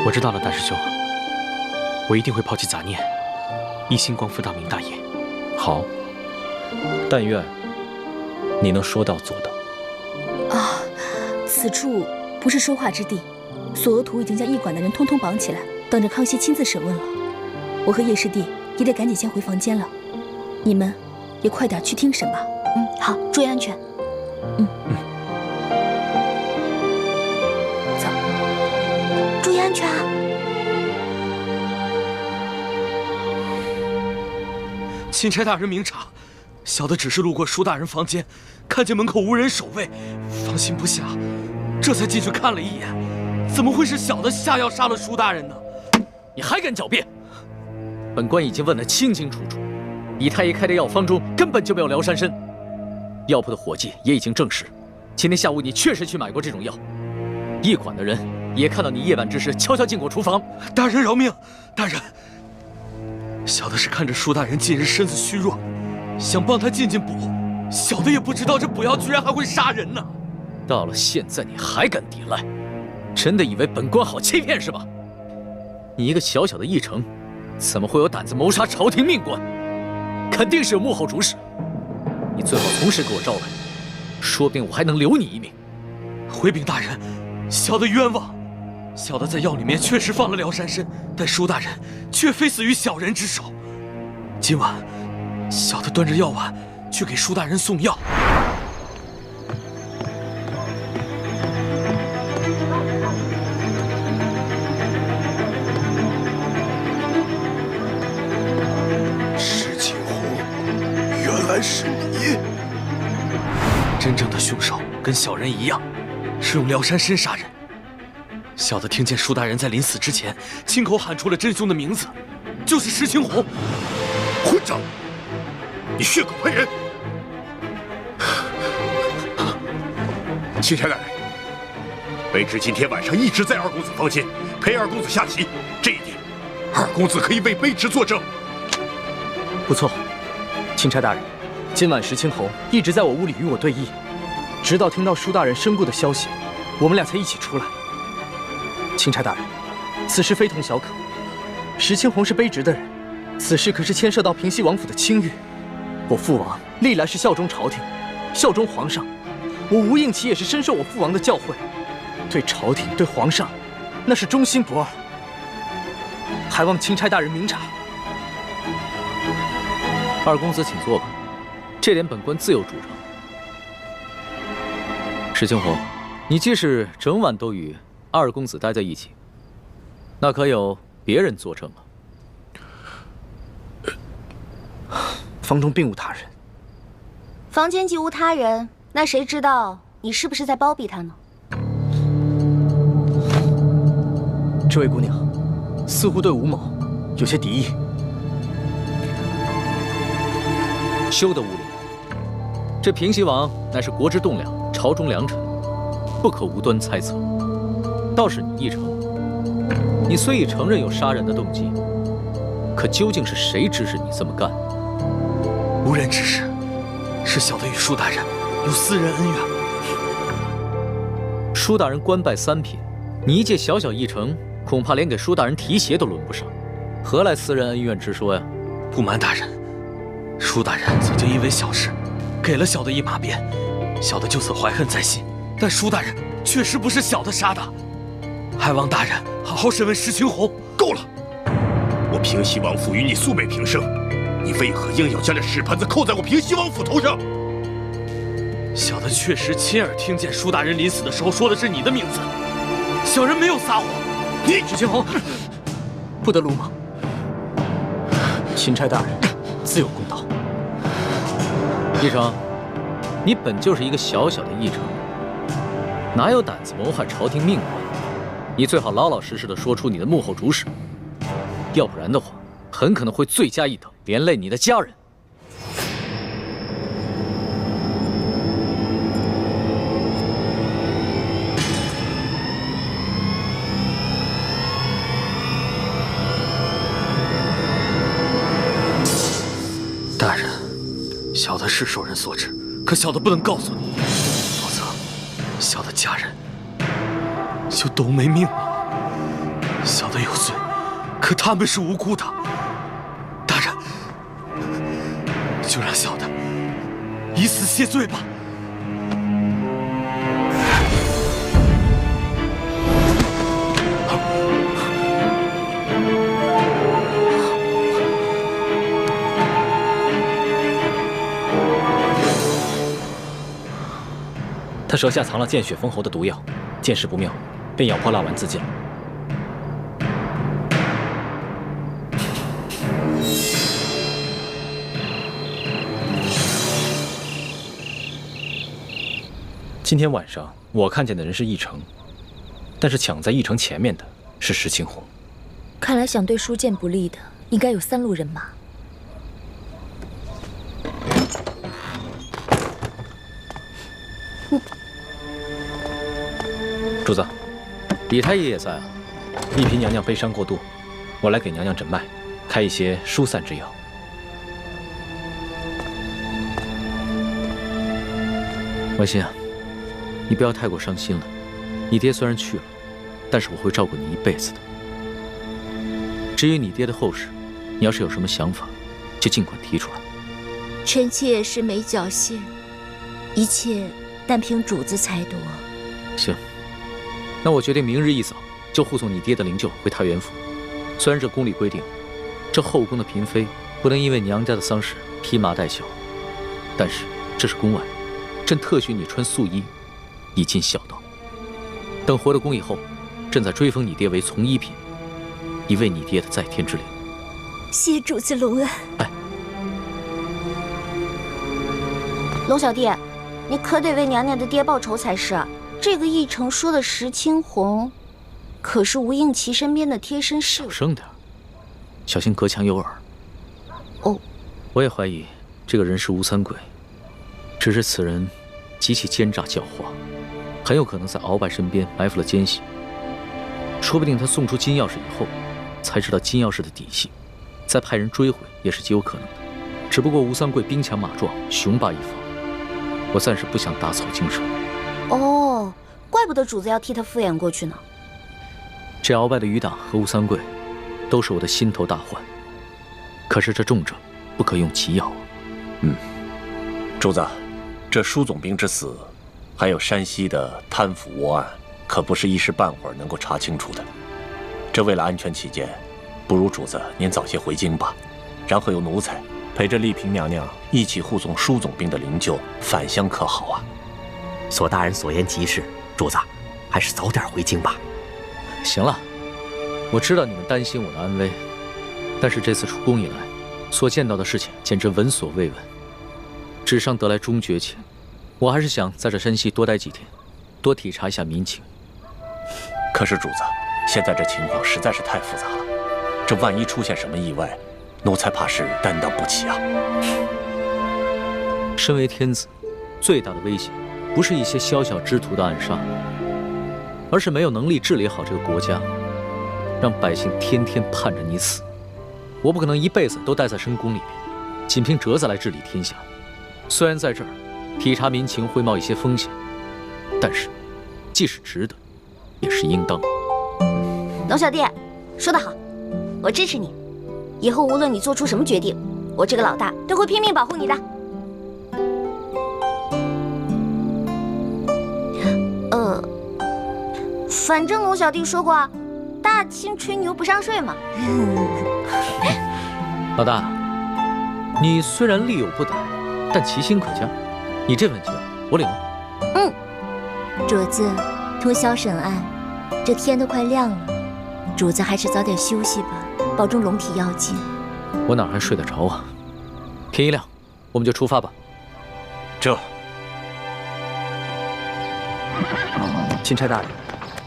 我知道了，大师兄，我一定会抛弃杂念，一心光复大明大业。
好，但愿你能说到做到。
啊，此处不是说话之地，索额图已经将驿馆的人通通绑起来，等着康熙亲自审问了。我和叶师弟也得赶紧先回房间了，你们也快点去听审吧。好，注意安全。走，注意安全啊！
钦差大人明察，小的只是路过舒大人房间，看见门口无人守卫，放心不下，这才进去看了一眼。怎么会是小的下药杀了舒大人呢？你还敢狡辩？本官已经问得清清楚楚，李太医开的药方中根本就没有辽山参。药铺的伙计也已经证实，今天下午你确实去买过这种药。驿馆的人也看到你夜晚之时悄悄进过厨房。大人饶命！大人，小的是看着舒大人近日身子虚弱，想帮他进补，小的也不知道这补药居然还会杀人呢。到了现在你还敢抵赖，真的以为本官好欺骗是吧？你一个小小的驿丞，怎么会有胆子谋杀朝廷命官？肯定是有幕后主使。你最好从实给我招来，说不定我还能留你一命。回禀大人，小的冤枉。小的在药里面确实放了辽山参，但舒大人却非死于小人之手。今晚，小的端着药碗去给舒大人送药。
石青红，原来是你！
真正的凶手跟小人一样，是用辽山参杀人。小的听见舒大人在临死之前亲口喊出了真凶的名字，就是石青红。
混账！你血口喷人！钦差大人，卑职今天晚上一直在二公子房间陪二公子下棋，这一点，二公子可以为卑职作证。
不错，钦差大人，今晚石青红一直在我屋里与我对弈，直到听到舒大人身故的消息，我们俩才一起出来。钦差大人，此事非同小可。石青红是卑职的人，此事可是牵涉到平西王府的清誉。我父王历来是效忠朝廷，效忠皇上。我吴应奇也是深受我父王的教诲，对朝廷对皇上，那是忠心不二。还望钦差大人明察。
二公子请坐吧，这点本官自有主张。石青红，你既是整晚都与二公子待在一起，那可有别人作证吗？
房中并无他人。
房间既无他人，那谁知道你是不是在包庇他呢？
这位姑娘，似乎对吴某有些敌意。
休得无礼！这平西王乃是国之栋梁，朝中良臣，不可无端猜测。倒是你奕成，你虽已承认有杀人的动机，可究竟是谁指使你这么干？无人指使，是小的与舒大人有私人恩怨。舒大人官拜三品，你一介小小驿丞，恐怕连给舒大人提鞋都轮不上，何来私人恩怨之说呀？不瞒大人，舒大人曾经因为小事
给了小的一马鞭，小的就此怀恨在心。但舒大人确实不是小的杀的，还望大人好好审问石青红。
够了！我平西王府与你素昧平生，你为何硬要将这屎盆子扣在我平西王府头上？
小的确实亲耳听见舒大人临死的时候说的是你的名字，小人没有撒谎。你石青红，不得鲁莽。
钦差大人自有公道。
义成，你本就是一个小小的议程，哪有胆子谋害朝廷命官？你最好老老实实的说出你的幕后主使，要不然的话，很可能会罪加一等，连累你的家人。
大人，小的是受人所指，可小的不能告诉你，否则小的家人就都没命了。小的有罪，可他们是无辜的。大人，就让小的以死谢罪吧。
他舌下藏了见血封喉的毒药，见势不妙，便咬破蜡丸自尽了。今天晚上我看见的人是义成，但是抢在义成前面的是石青红。
看来想对舒剑不利的，应该有3路人马。
主子，
李太医也在啊。
丽嫔娘娘悲伤过度，我来给娘娘诊脉，开一些疏散之药。
婉心啊，你不要太过伤心了。你爹虽然去了，但是我会照顾你一辈子的。至于你爹的后事，你要是有什么想法，就尽管提出来。
臣妾是没侥幸，一切但凭主子裁夺。
行。那我决定明日一早就护送你爹的灵柩回太原府。虽然这宫里规定，这后宫的嫔妃不能因为娘家的丧事披麻戴孝，但是这是宫外，朕特许你穿素衣，以尽孝道。等回了宫以后，朕再追封你爹为从一品，以慰你爹的在天之灵。
谢主子隆恩。
哎，
龙小弟，你可得为娘娘的爹报仇才是。这个义成说的石青红，可是吴应琪身边的贴身侍卫。
小声点，小心隔墙有耳。
哦，
我也怀疑这个人是吴三桂，只是此人极其奸诈狡猾，很有可能在鳌拜身边埋伏了奸细。说不定他送出金钥匙以后，才知道金钥匙的底细，再派人追回也是极有可能的。只不过吴三桂兵强马壮，雄霸一方，我暂时不想打草惊蛇。
哦，怪不得主子要替他敷衍过去呢。
这鳌拜的余党和吴三桂，都是我的心头大患。可是这重症不可用奇药啊。
主子，这舒总兵之死，还有山西的贪腐窝案，可不是一时半会儿能够查清楚的。这为了安全起见，不如主子您早些回京吧，然后由奴才陪着丽嫔娘娘一起护送舒总兵的灵柩返乡，可好啊？
索大人所言极是，主子还是早点回京吧。
行了，我知道你们担心我的安危，但是这次出宫以来，所见到的事情简直闻所未闻。纸上得来终觉浅，我还是想在这山西多待几天，多体察一下民情。
可是主子，现在这情况实在是太复杂了，这万一出现什么意外，奴才怕是担当不起啊。
身为天子，最大的威胁不是一些宵小之徒的暗杀，而是没有能力治理好这个国家，让百姓天天盼着你死。我不可能一辈子都待在深宫里面，仅凭折子来治理天下。虽然在这儿体察民情会冒一些风险，但是既是值得，也是应当。
龙小弟，说得好，我支持你。以后无论你做出什么决定，我这个老大都会拼命保护你的。反正龙小弟说过，大清吹牛不上税嘛。
老大，你虽然力有不逮，但其心可嘉。你这份计我领了。
主子，通宵审案，这天都快亮了，主子还是早点休息吧，保重龙体要紧。
我哪还睡得着啊？天一亮，我们就出发吧。
这，
钦差大人，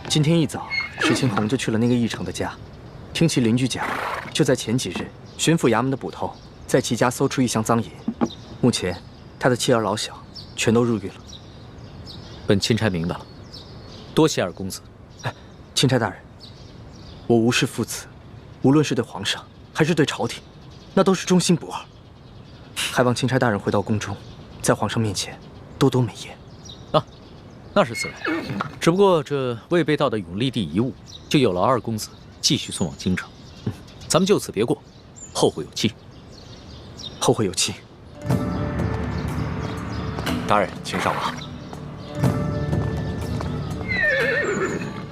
今天一早，石青红就去了那个义成的家，听其邻居讲，就在前几日，巡抚衙门的捕头在其家搜出一箱赃银，目前他的妻儿老小全都入狱了。
本钦差明白了，多谢二公子。
钦差大人，我无视父子，无论是对皇上还是对朝廷，那都是忠心不二。还望钦差大人回到宫中，在皇上面前多多美言。
那是自然，只不过这未被盗的永历帝遗物，就有了二公子继续送往京城。咱们就此别过，后会有期。
后会有期。
大人，请上马。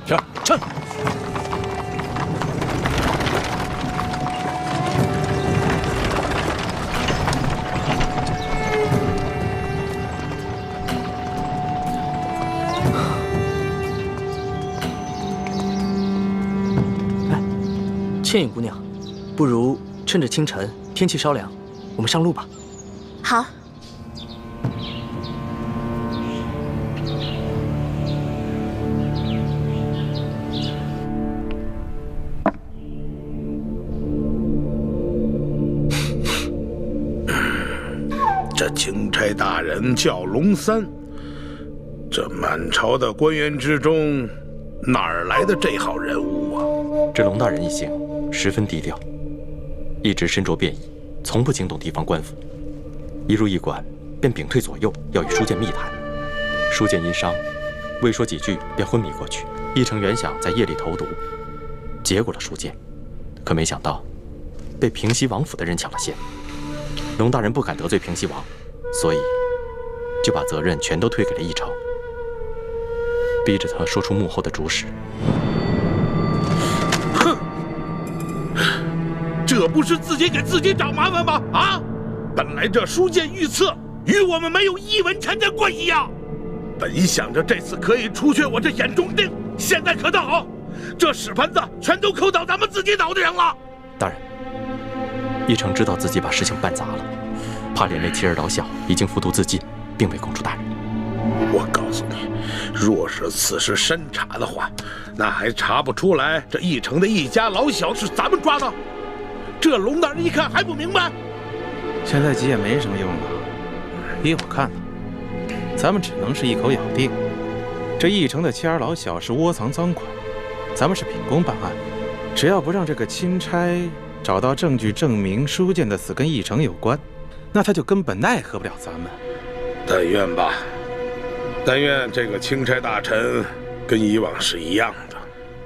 上。
倩影姑娘，不如趁着清晨天气稍凉，我们上路吧。
好。
这钦差大人叫龙三，这满朝的官员之中，哪儿来的这号人物啊？
这龙大人一行十分低调，一直身着便衣，从不惊动地方官府。一入驿馆，便屏退左右，要与书剑密谈。书剑因伤，未说几句便昏迷过去。义成原想在夜里投毒，结果了书剑，可没想到被平西王府的人抢了先。龙大人不敢得罪平西王，所以就把责任全都推给了义成，逼着他说出幕后的主使。
哼，这不是自己给自己找麻烦吗？啊！本来这书剑御册与我们没有一文钱的关系呀。本想着这次可以除却我这眼中钉，现在可倒好，这屎盆子全都扣到咱们自己脑袋上了。
大人，义成知道自己把事情办砸了，怕连累妻儿老小，已经服毒自尽，并未供出大人。
我告诉你，若是此事深查的话，那还查不出来这义成的一家老小是咱们抓的？这龙大人一看还不明白？
现在急也没什么用了。依我看呢，咱们只能是一口咬定，这义成的妻儿老小是窝藏赃款，咱们是秉公办案，只要不让这个钦差找到证据证明书剑的死跟义成有关，那他就根本奈何不了咱们。
但愿吧，但愿这个钦差大臣跟以往是一样的，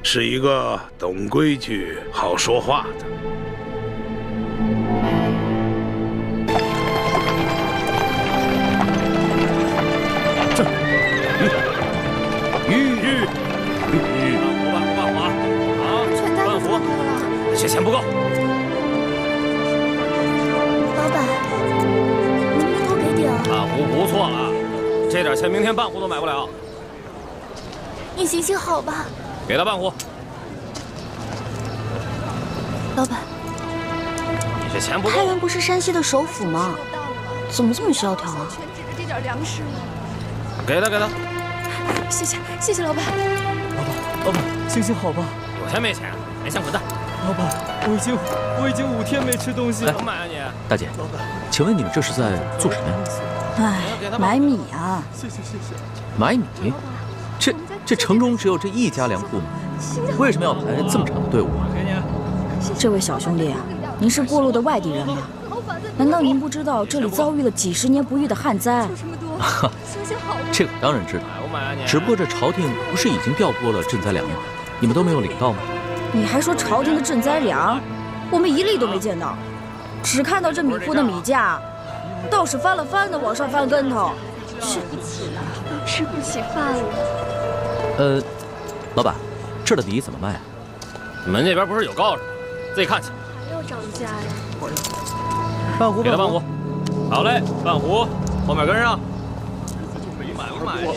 是一个懂规矩、好说话的。
这钱不够。
老板，能不能多给点？
半壶不错了，这点钱明天半壶都买不了。
你行行好吧。
给他半壶。
老板，
你这钱不够。
太原不是山西的首府吗？怎么这么萧条啊？
这点粮食了。
给他，给他。
谢谢，谢谢老板。
老板，行行好吧。
有钱没钱？没钱滚蛋。
老板，我已经5天没吃东西了。
怎么买啊你？
大姐，请问你们这是在做什么呀？
哎，买米啊！
谢谢。
买米？这城中只有这一家粮铺吗？为什么要排这么长的队伍啊？
这位小兄弟啊，您是过路的外地人吗？难道您不知道这里遭遇了几10年不遇的旱灾？
这个当然知道，只不过这朝廷不是已经调拨了赈灾粮吗？你们都没有领到吗？
你还说朝廷的赈灾粮，我们一粒都没见到，只看到这米铺的米价，倒是翻了翻的往上翻跟头。
吃不起饭了。
老板，
这儿的梨怎么卖啊？
你们那边不是有告示吗？自己看去。
还要涨价呀？
半壶，
给他半壶。好嘞，半壶，后面跟上。买不买去？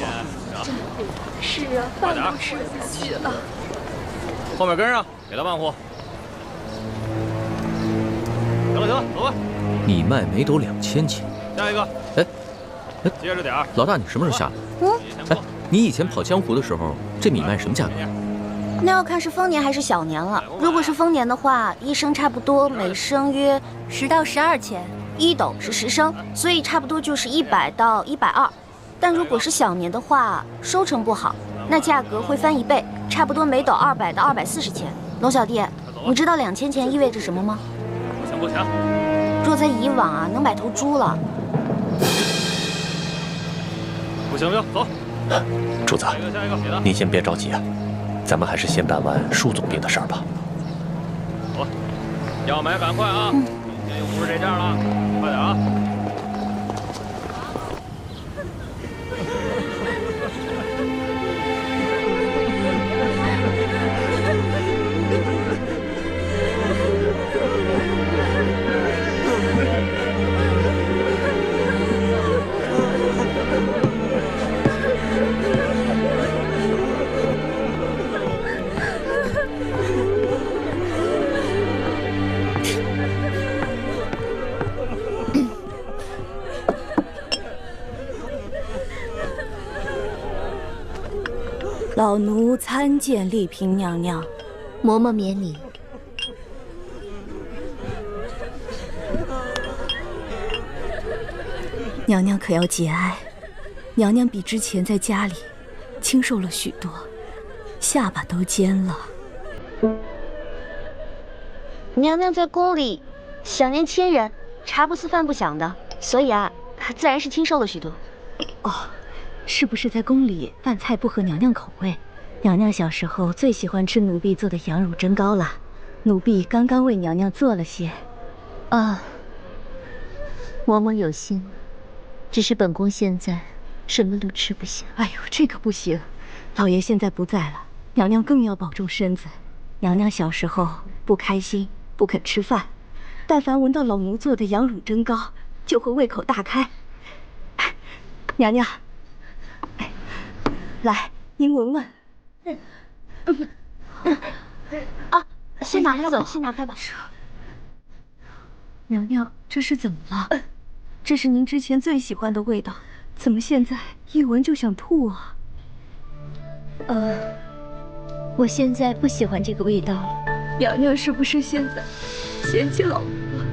是啊，饭都吃不下去了。
后面跟上，给他半壶。行了行了，走吧。
你卖每斗2000钱。
下一个。
哎，
接着点儿。
老大，你什么时候下来？哎，你以前跑江湖的时候，这米卖什么价格？
那要看是丰年还是小年了。如果是丰年的话，一升差不多每升约10到12钱，1斗是10升，所以差不多就是100到120。但如果是小年的话，收成不好，那价格会翻1倍，差不多每斗200到240钱。龙小弟，你知道2000钱意味着什么吗？
不行不行，
若在以往啊，能买头猪了。
不行不行，走。
主子，您先别着急啊，咱们还是先办完舒总兵的事儿吧。
走，要买赶快啊！明天又不是这价了，快点啊！
老奴参见丽嫔娘娘。
嬷嬷免礼。
娘娘可要节哀，娘娘比之前在家里清瘦了许多，下巴都尖了。
娘娘在宫里享年千人，茶不思饭不想的，所以啊，自然是清瘦了许多。
哦，是不是在宫里饭菜不合娘娘口味？娘娘小时候最喜欢吃奴婢做的羊乳蒸糕了，奴婢刚刚为娘娘做了些。
啊，嬷嬷有心，只是本宫现在什么都吃不下。
哎呦，这可不行，老爷现在不在了，娘娘更要保重身子。娘娘小时候不开心，不肯吃饭，但凡闻到老奴做的羊乳蒸糕，就会胃口大开。娘娘，来，您闻闻。
啊，先拿开吧，先拿开吧。
娘娘，这是怎么了？这是您之前最喜欢的味道，怎么现在一闻就想吐啊？
我现在不喜欢这个味道了。
娘娘是不是现在嫌弃老奴
了？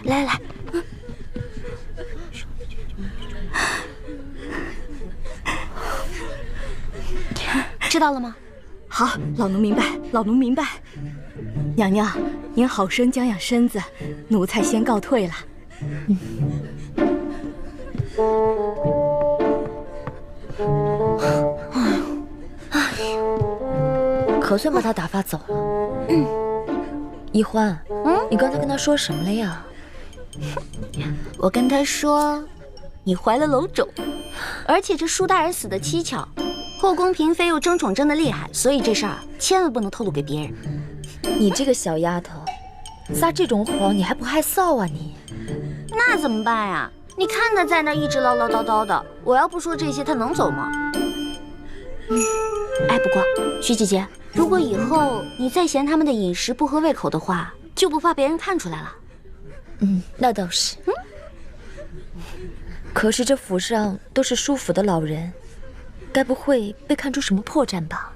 来来。知道了吗？
好，老奴明白，老奴明白。娘娘，您好生养养身子，奴才先告退了。
可算把他打发走了。一欢，你刚才跟他说什么了呀？
我跟他说，你怀了楼种，而且这舒大人死的蹊跷。后宫嫔妃又争宠争得厉害，所以这事儿千万不能透露给别人。
你这个小丫头，撒这种谎你还不害臊啊你？
那怎么办呀？你看他在那一直唠唠叨叨的，我要不说这些，他能走吗？哎，不过徐姐姐，如果以后你再嫌他们的饮食不合胃口的话，就不怕别人看出来了。
那倒是。可是这府上都是舒府的老人。该不会被看出什么破绽吧？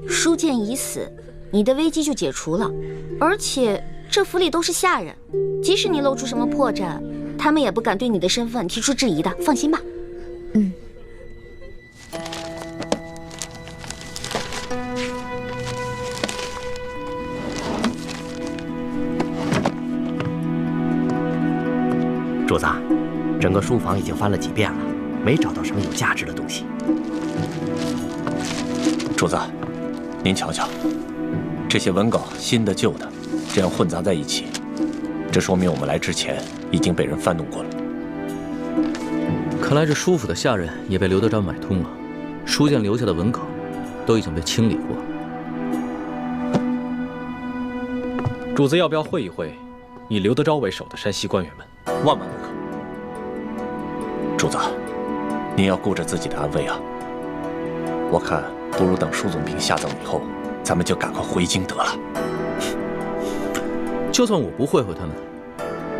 舒剑已死，你的危机就解除了。而且这府里都是下人，即使你露出什么破绽，他们也不敢对你的身份提出质疑的。放心吧。
主子，整个书房已经翻了几遍了，没找到什么有价值的东西。
主子，您瞧瞧，这些文稿，新的旧的，这样混杂在一起，这说明我们来之前已经被人翻弄过了。
看来这书府的下人也被刘德昭买通了，书剑留下的文稿都已经被清理过了。
主子要不要会一会以刘德昭为首的山西官员们？
万万不可！主子，您要顾着自己的安危啊！我看不如等舒总兵下葬以后，咱们就赶快回京得了。
就算我不会他们，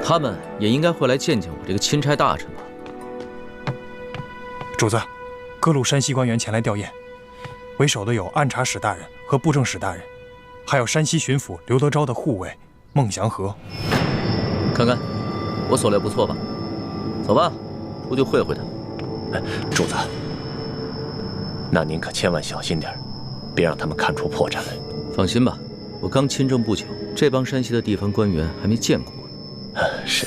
他们也应该会来见见我这个钦差大臣吧。
主子，各路山西官员前来吊唁，为首的有按察使大人和布政使大人，还有山西巡抚刘德昭的护卫孟祥和。
看看，我所料不错吧？走吧，出去会会他们。
主子，那您可千万小心点，别让他们看出破绽来。
放心吧，我刚亲政不久，这帮山西的地方官员还没见过我。
是。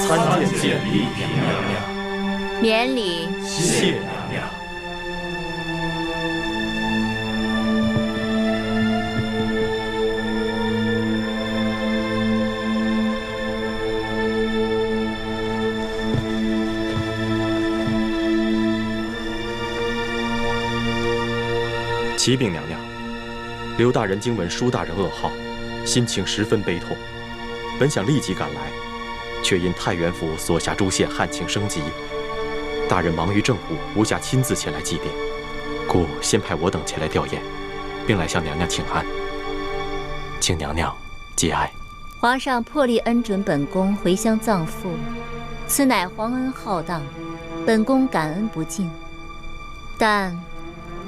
参见丽嫔娘娘。
免礼。
谢娘娘。
启禀娘娘，刘大人经闻舒大人噩耗，心情十分悲痛，本想立即赶来，却因太原府所辖诸县旱情升级，大人忙于政务，无暇亲自前来祭奠，故先派我等前来吊唁，并来向娘娘请安，请娘娘节哀。
皇上破例恩准本宫回乡葬父，此乃皇恩浩荡，本宫感恩不尽。但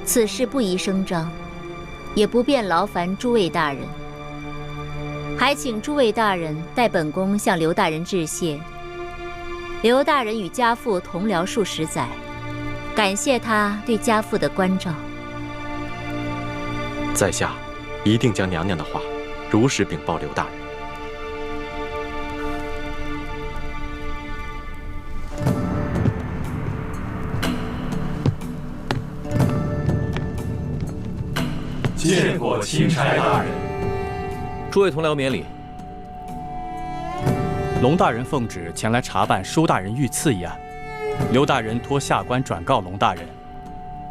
此事不宜声张，也不便劳烦诸位大人，还请诸位大人代本宫向刘大人致谢。刘大人与家父同僚数十载，感谢他对家父的关照。
在下一定将娘娘的话如实禀报刘大人。
见过钦差大人。
诸位同僚免礼。
龙大人奉旨前来查办舒大人遇刺一案，刘大人托下官转告龙大人，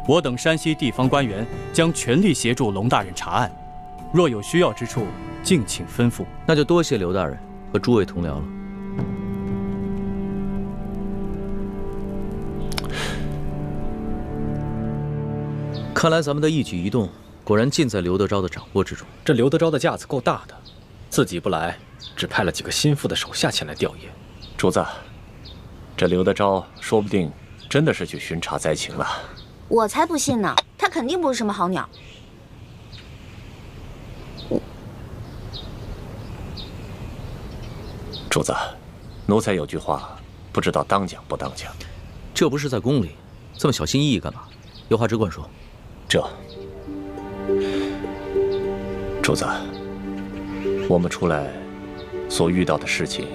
我等山西地方官员将全力协助龙大人查案，若有需要之处，敬请吩咐。
那就多谢刘大人和诸位同僚了。看来咱们的一举一动果然尽在刘德昭的掌握之中。
这刘德昭的架子够大的，自己不来，只派了几个心腹的手下前来吊唁。
主子，这刘德昭说不定真的是去巡查灾情了。
我才不信呢，他肯定不是什么好鸟。
主子，奴才有句话，不知道当讲不当讲。
这不是在宫里，这么小心翼翼干嘛？有话只管说。
主子，我们出来所遇到的事情，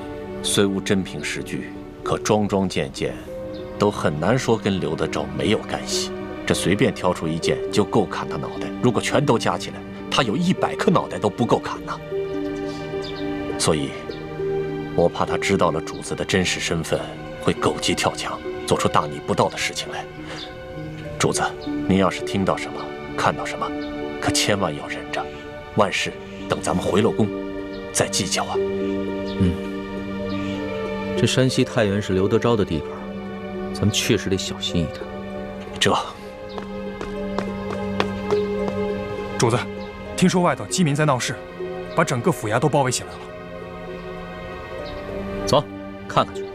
虽无真凭实据，可桩桩件件都很难说跟刘德昭没有干系。这随便挑出一件就够砍他脑袋，如果全都加起来，他有100颗脑袋都不够砍呐。所以，我怕他知道了主子的真实身份，会狗急跳墙，做出大逆不道的事情来。主子，您要是听到什么，看到什么，可千万要忍着，万事等咱们回了宫再计较啊。
这山西太原是刘德昭的地盘，咱们确实得小心一点。
主子，听说外头饥民在闹事，把整个府衙都包围起来了。
走，看看去。